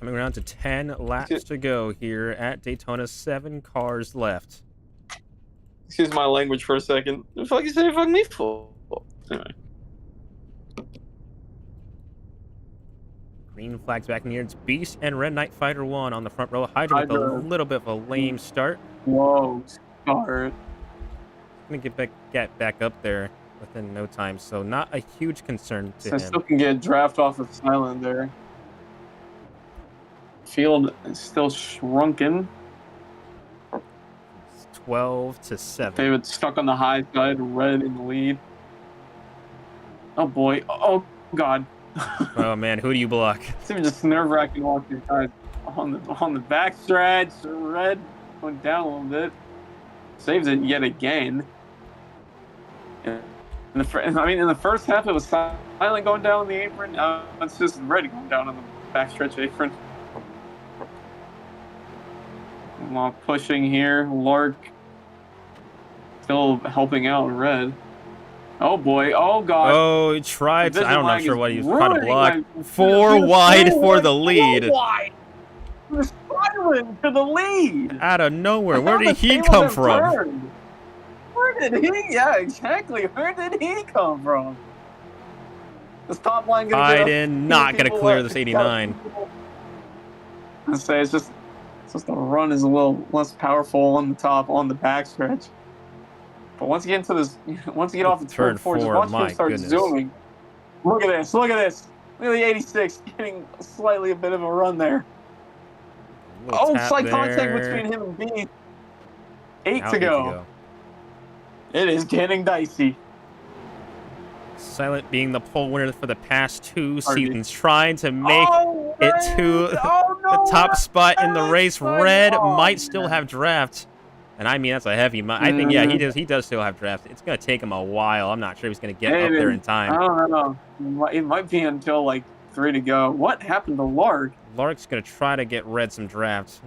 Coming around to 10 laps to go here at Daytona. 7 cars left. Excuse my language for a second. The fuck you say fuck me for? Anyway. Green flags back in here. It's Beast and Red Knight Fighter 1 on the front row. Hydra with a little bit of a lame start. Whoa, start. Gonna get back up there within no time, so not a huge concern to him. Still can get draft off of Silent there. Field is still shrunken. It's 12-7. David stuck on the high side, Red in the lead. Oh boy! Oh god! Oh man, who do you block? It's even just nerve-wracking watching guys on the back stretch. Red went down a little bit, saves it yet again. In the first half it was Silent going down on the apron. Now it's just Red going down on the backstretch apron. While pushing here, Lark still helping out Red. Oh boy! Oh god! Oh, he tried to. I'm not sure what he was trying to block. My, 4 wide for the lead. 4 wide. He was Silent to the lead. Out of nowhere, where did he come from? Turned. Where did he? Yeah, exactly. Where did he come from? This top line gonna Biden not gonna clear this 89. I say it's just the run is a little less powerful on the top, on the backstretch. But once you get into this, once you get off the turn 4, just watch him start zooming. Look at this! Look at this! Look at the 86 getting slightly a bit of a run there. Oh, slight contact between him and B. 8 to go. It is getting dicey. Silent being the pole winner for the past 2 seasons, trying to make it to the top spot in the race. Red might still have draft. And I mean, that's a heavy. I think, yeah, he does still have draft. It's going to take him a while. I'm not sure he's going to get up there in time. I don't know. It might be until like 3 to go. What happened to Lark? Lark's going to try to get Red some drafts.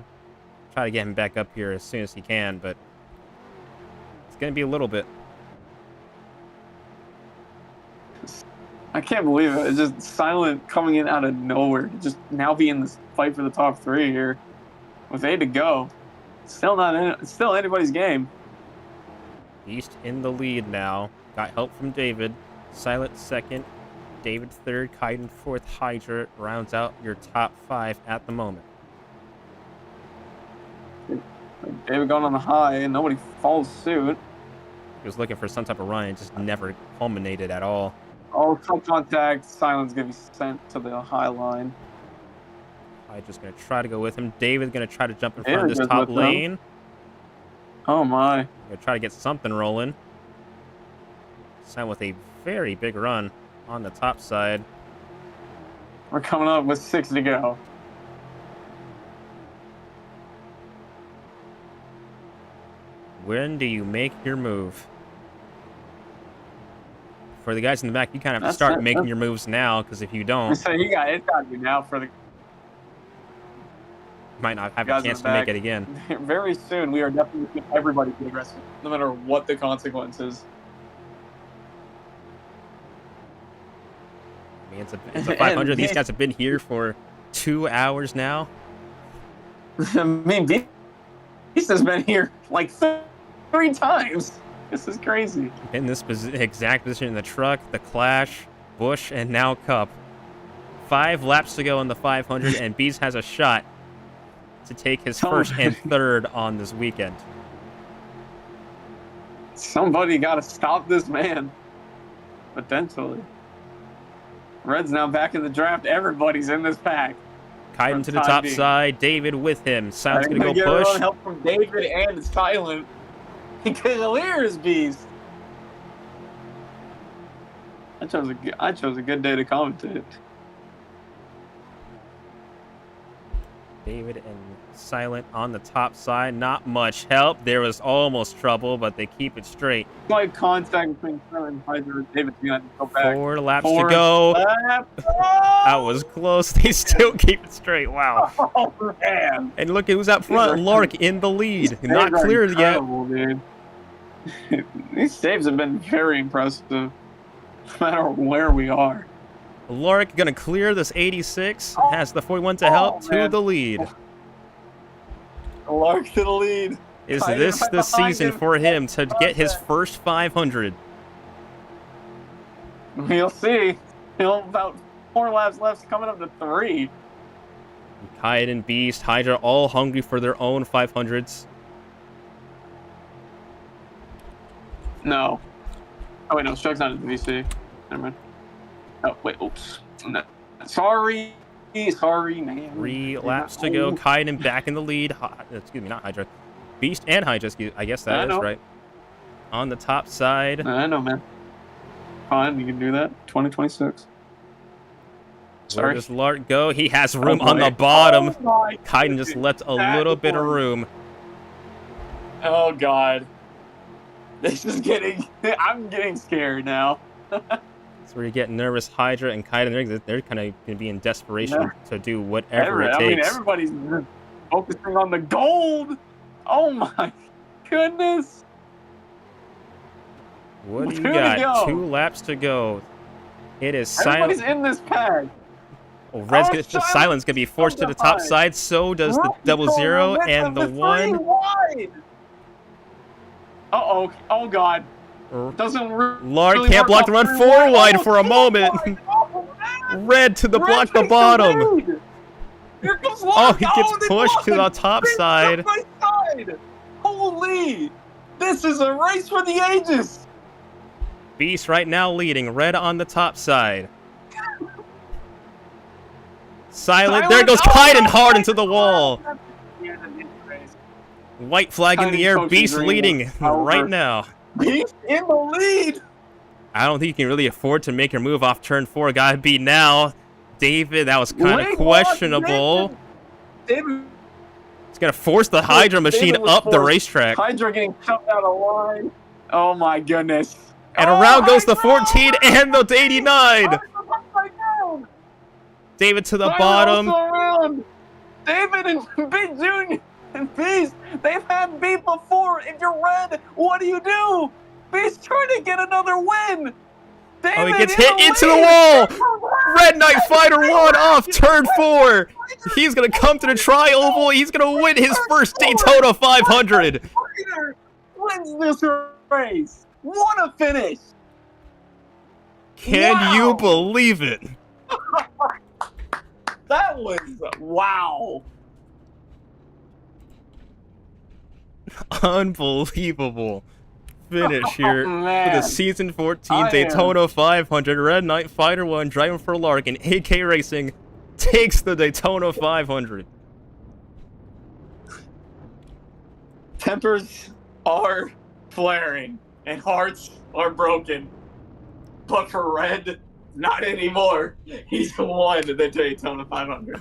Try to get him back up here as soon as he can, but it's going to be a little bit. I can't believe it. It's just Silent coming in out of nowhere. Just now be in this fight for the top 3 here. With 8 to go. Still anybody's game. East in the lead now. Got help from David. Silent second. David third. Kaiden fourth. Hydra rounds out your top 5 at the moment. David going on the high and nobody follows suit. He was looking for some type of run. It just never culminated at all. Oh, some contact. Silent's going to be sent to the high line. Hydra's going to try to go with him. David's going to try to jump in front of this top lane. Oh, my. Going to try to get something rolling. Silent with a very big run on the top side. We're coming up with 6 to go. When do you make your move? For the guys in the back, you kind of have to start making your moves now, because if you don't... So it's got to be now for the... Might not have a chance to make it again. Very soon, we are definitely going to everybody be aggressive, no matter what the consequences. I mean, it's a 500. These guys have been here for 2 hours now. I mean, Beast has been here like 3 times. This is crazy. In this exact position in the truck, the Clash, Bush, and now Cup. 5 laps to go in the 500, and Beast has a shot to take his first and third on this weekend. Somebody got to stop this man. Potentially. Red's now back in the draft. Everybody's in this pack. Kaiden to the top side. David with him. Silent's going to go push. Help from David and Silent. He clears Beast. I chose a good day to commentate. David and Silent on the top side. Not much help. There was almost trouble, but they keep it straight. Slight contact between Silent and Hydra. David's going to go back. 4 laps to go. That was close. They still keep it straight. Wow. Oh, man. And look who's up front. Lark in the lead. Not cleared yet. Dude. These saves have been very impressive, no matter where we are. Lark gonna clear this 86. Oh, Has the 41 to help to man. the lead. Lark to the lead. Is Tied this right the behind season him. for him to get his Contact. first 500? We'll see. About 4 laps left, coming up to 3. Kaiden, Beast, Hydra, all hungry for their own 500s. No. Oh wait, no, Struck's not in the VC. Never mind. Oh wait, oops. No. Sorry, man. 3 laps to go. Kaiden back in the lead. Excuse me, not Hydra. Beast and Hydra, I guess that is right. On the top side. I know, man. Fine, we can do that. 2026. Where Sorry. does Lark go? He has room on the bottom. Kaiden just left a little bit of room. Oh god. This is getting... I'm getting scared now. That's where you get nervous. Hydra and Kaiden, they're kind of going to be in desperation to do whatever it takes. I mean, everybody's focusing on the gold. Oh my goodness. What do you got? 2 laps to go. It is silent. Everybody's in this pack. Oh, Silent's going to be forced to the top side. So does the 00 and the 1. Uh-oh. Oh, God. Doesn't Lark can't block the run 4 wide for a moment. Red to the block the bottom. Here comes Lark. He gets pushed to the top side. Holy. This is a race for the ages. Beast right now leading. Red on the top side. Silent. There goes Kaiden hard into the wall. White flag in the air. Beast leading right now. Beast in the lead. I don't think you can really afford to make your move off turn 4. Gotta be now. David, that was kind of questionable. David. It's gonna force the Hydra machine up the racetrack. Hydra getting shoved out of line. Oh my goodness. And around goes the 14 and the 89. David to the bottom. David and Big Junior and Beast, they've had beat before. If you're red, what do? Beast trying to get another win. David he gets hit into the wall. Red Knight Fighter 1 off turn 4. He's going to come to the tri-oval. He's going to win his first Daytona 500. Wins this race. What a finish. Can you believe it? That was wow. Unbelievable finish here for the season 14 I Daytona 500. Red Knight Fighter 1 driving for Lark, and AK Racing takes the Daytona 500. Tempers are flaring and hearts are broken. But for Red, not anymore. He's won the Daytona 500.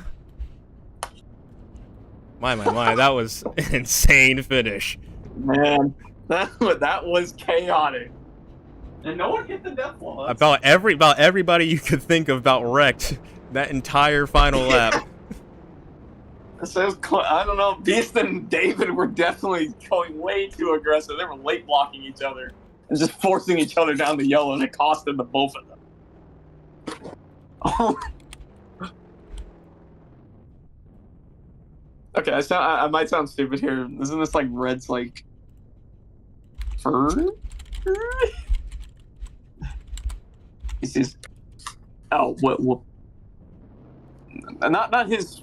My, that was an insane finish. Man, that was chaotic. And no one hit the death wall. About everybody you could think of about wrecked that entire final lap. So I don't know, Beast and David were definitely going way too aggressive. They were late blocking each other and just forcing each other down the yellow, and it costed the both of them. Oh. Okay, I might sound stupid here. Isn't this like Red's like fur? He says, "Oh, what? Not his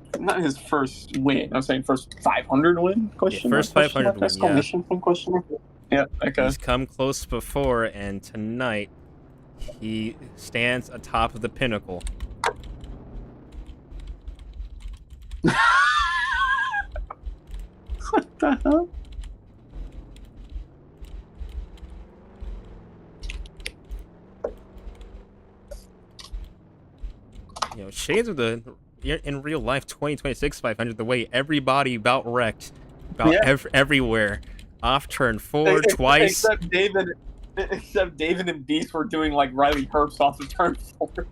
first win. I'm saying first 500 win. Question. Yeah, first 500 win. Question. Yeah. Okay. He's come close before, and tonight he stands atop of the pinnacle. What the hell? You know, shades of the in real life 2026 500. The way everybody about wrecked, everywhere, off turn 4 twice. Except David and Beast were doing like Riley Herbst off of turn 4.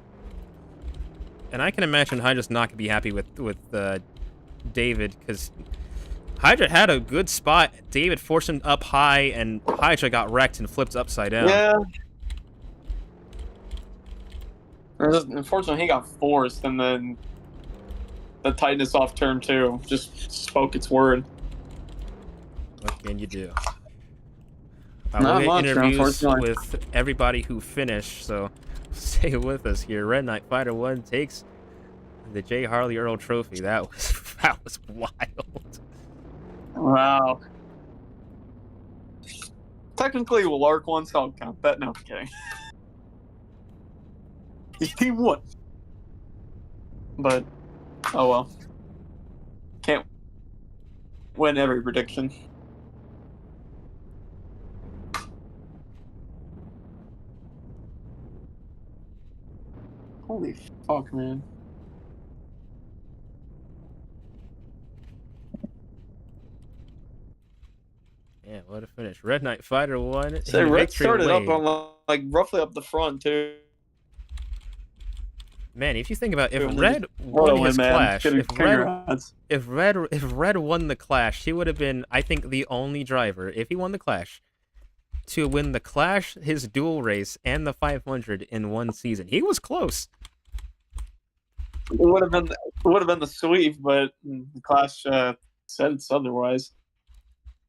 And I can imagine Hydra's not gonna be happy with David, because Hydra had a good spot. David forced him up high, and Hydra got wrecked and flipped upside down. Yeah. Unfortunately, he got forced, and then the tightness off turn 2 just spoke its word. What can you do? We'll Not get much, interviews unfortunately. with everybody who finished, so stay with us here. Red Knight Fighter 1 takes the J. Harley Earl Trophy. That was wild. Wow. Technically, Lark won, so I'll count that. No, I'm kidding. His team won. But, oh well. Can't win every prediction. Holy fuck, man. Yeah, what a finish. Red Knight Fighter 1 So in Red victory started up lane. on like roughly up the front too. Man, if you think about it, if And then Red just won whirlwind, his man. clash, Congrats. if Red won the clash, he would have been, I think, the only driver, if he won the clash, to win the clash, his dual race, and the 500 in one season. He was close. It would have been the sweep, but the Clash said it's otherwise.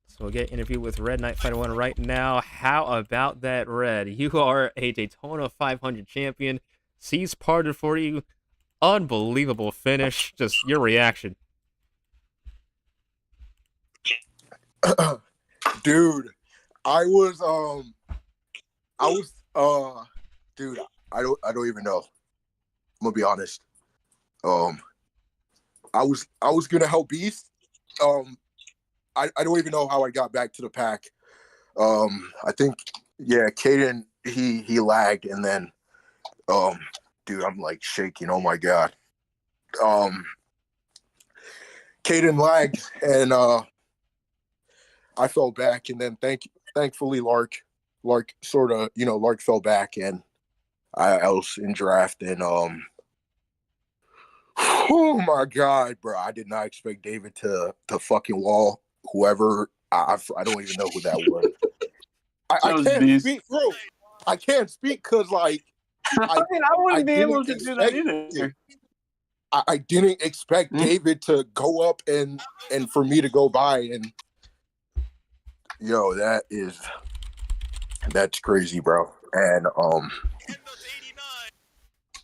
So we'll get an interview with Red Knight Fighter 1 right now. How about that, Red? You are a Daytona 500 champion. Seas parted for you. Unbelievable finish. Just your reaction. Dude, I was dude, I don't even know. I'm gonna be honest. I was gonna help Beast. I don't even know how I got back to the pack. I think yeah, Caden he lagged and then dude, I'm like shaking. Oh my god. Caden lagged and I fell back and then thankfully Lark sort of, Lark fell back and I was in draft and oh my god, bro! I did not expect David to fucking wall whoever. I don't even know who that was. I can't Beast. speak, bro. I can't speak because like I mean, I wouldn't be able to didn't do that expect either. I didn't expect David to go up and for me to go by and yo, that's crazy, bro. And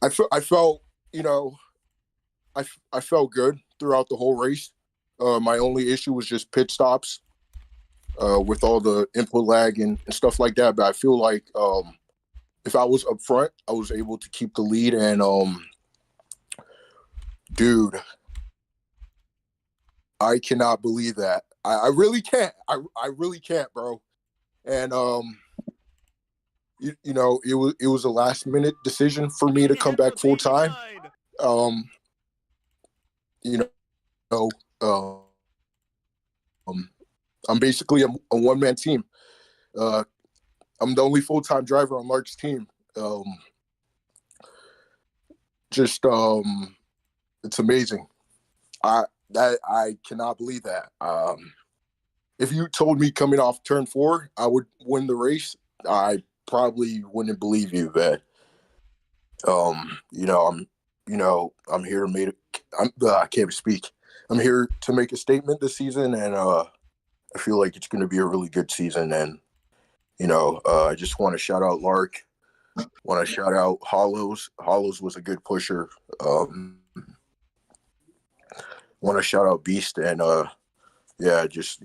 I felt I felt good throughout the whole race. My only issue was just pit stops with all the input lag and stuff like that. But I feel like if I was up front, I was able to keep the lead. And dude, I cannot believe that. I really can't. I really can't, bro. And it was a last minute decision for me to come back full time. You know, I'm basically a one man team. I'm the only full time driver on Lark's team. It's amazing. I cannot believe that. If you told me coming off turn 4 I would win the race, I probably wouldn't believe you. But I'm here to make. I can't speak. I'm here to make a statement this season, and I feel like it's going to be a really good season. And I just want to shout out Lark. Want to shout out Hollows. Hollows was a good pusher. Want to shout out Beast and yeah, just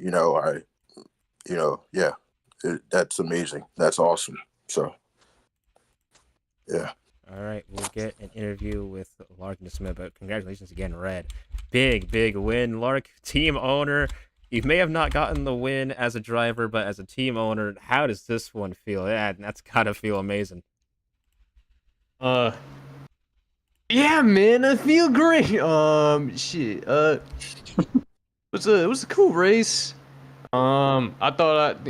that's amazing. That's awesome. So yeah. All right, we'll get an interview with Lark in just a minute, but congratulations again, Red. Big win. Lark, team owner. You may have not gotten the win as a driver, but as a team owner, how does this one feel? Yeah, that's gotta feel amazing. Yeah, man, I feel great. Shit. It was a cool race. I thought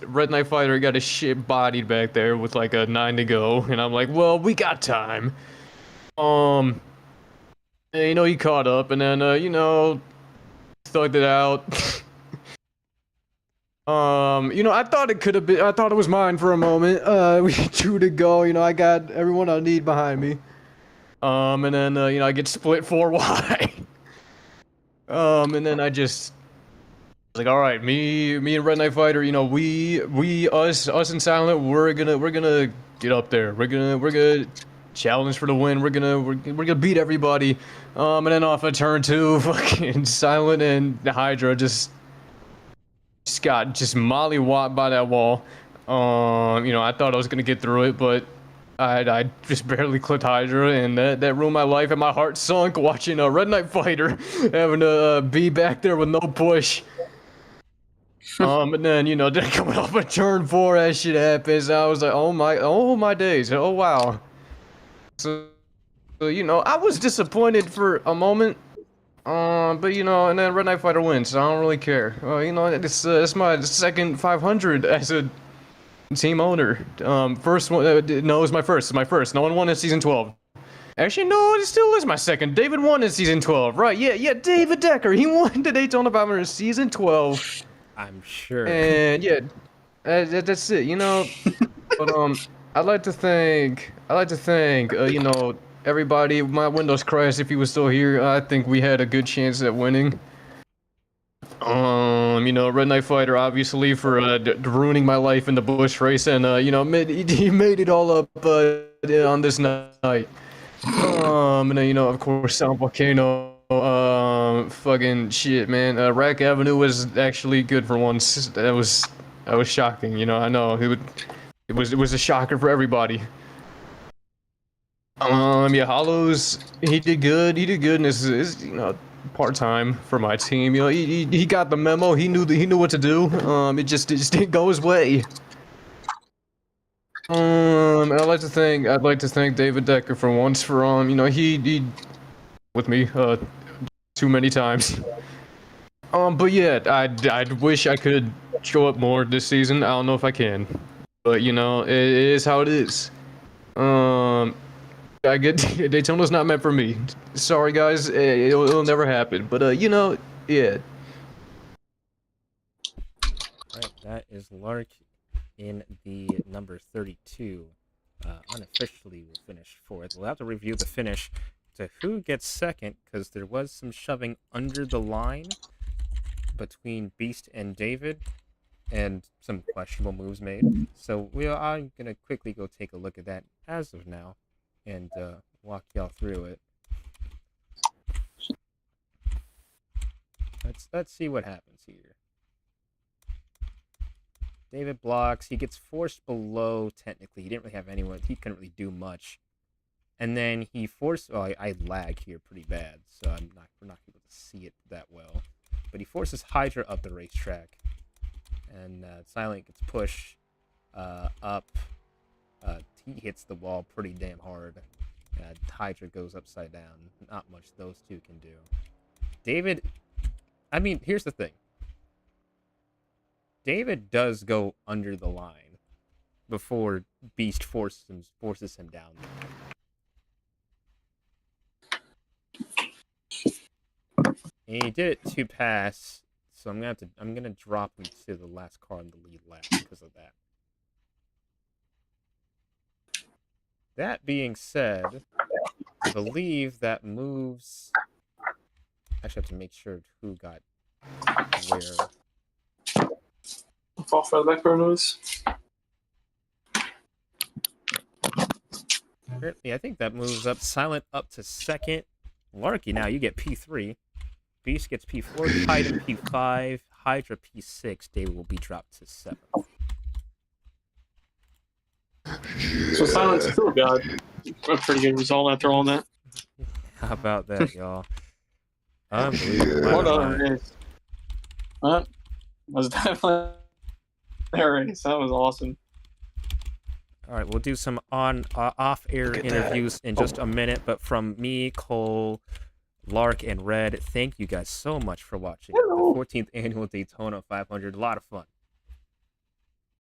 Red Knight Fighter got his shit bodied back there with like a 9 to go, and I'm like, well, we got time. And, he caught up, and then thugged it out. I thought it could have been. I thought it was mine for a moment. We 2 to go. I got everyone I need behind me. And then you know, I get split 4 wide. And then I just like, all right, me and Red Knight Fighter, you know, us and Silent, we're gonna get up there. We're gonna challenge for the win. We're gonna beat everybody. And then off of turn 2, fucking Silent and Hydra just got mollywopped by that wall. You know, I thought I was gonna get through it, but I just barely clipped Hydra, and that ruined my life, and my heart sunk watching a Red Knight Fighter having to be back there with no push. And then, you know, then coming off of turn 4, that shit happens. I was like, oh my days, oh wow. So you know, I was disappointed for a moment. But you know, and then Red Knight Fighter wins, so I don't really care. You know, it's my second 500 as a team owner. First one, no, it was my first. It's my first. No one won in season 12. Actually, no, it still is my second. David won in season 12, right? Yeah, David Decker. He won the Daytona 500 in season 12. I'm sure. And yeah, that's it. You know, but I'd like to thank, you know, everybody. My Windows crashed. If he was still here, I think we had a good chance at winning. You know, Red Knight Fighter, obviously, for ruining my life in the bush race, and you know, he made it all up on this night. And then, you know, of course, Sound Volcano. Fucking shit, man. Rack Avenue was actually good for once. That was shocking. You know, I know it was a shocker for everybody. Yeah, Hollows, he did good. He did good in his you know, part-time for my team. You know, he got the memo. He knew what to do. It just didn't go his way. I'd like to thank David Decker for once for you know, he with me too many times. But yeah, I'd wish I could show up more this season. I don't know if I can, but you know, it is how it is. I get Daytona's not meant for me. Sorry guys, it'll never happen. But you know, yeah. Right, that is Lark in the number 32. Unofficially will finish 4th. We'll have to review the finish to who gets 2nd, because there was some shoving under the line between Beast and David, and some questionable moves made. So I'm gonna quickly go take a look at that as of now, and walk y'all through it. Let's see what happens here. David blocks. He gets forced below. Technically, he didn't really have anyone. He couldn't really do much. And then he forced. Oh, I lag here pretty bad, so we're not able to see it that well. But he forces Hydra up the racetrack, and Silent gets pushed up. He hits the wall pretty damn hard. Hydra goes upside down. Not much those two can do. David, I mean, here's the thing. David does go under the line before Beast forces him down there. And he did it to pass, so I'm gonna drop him to the last car on the lead lap because of that. That being said, I believe that moves. I actually have to make sure who got where. Off by the background noise. Apparently, I think that moves up Silent up to 2nd. Larky, now you get P3. Beast gets P4. Titan P5. Hydra P6. David will be dropped to 7th. So Silent's still got a pretty good result after all that. How about that, y'all? Unbelievable. What a race. That was definitely a race. That was awesome. All right, we'll do some off-air interviews in just a minute, but from me, Cole, Lark, and Red, thank you guys so much for watching the 14th Annual Daytona 500. A lot of fun.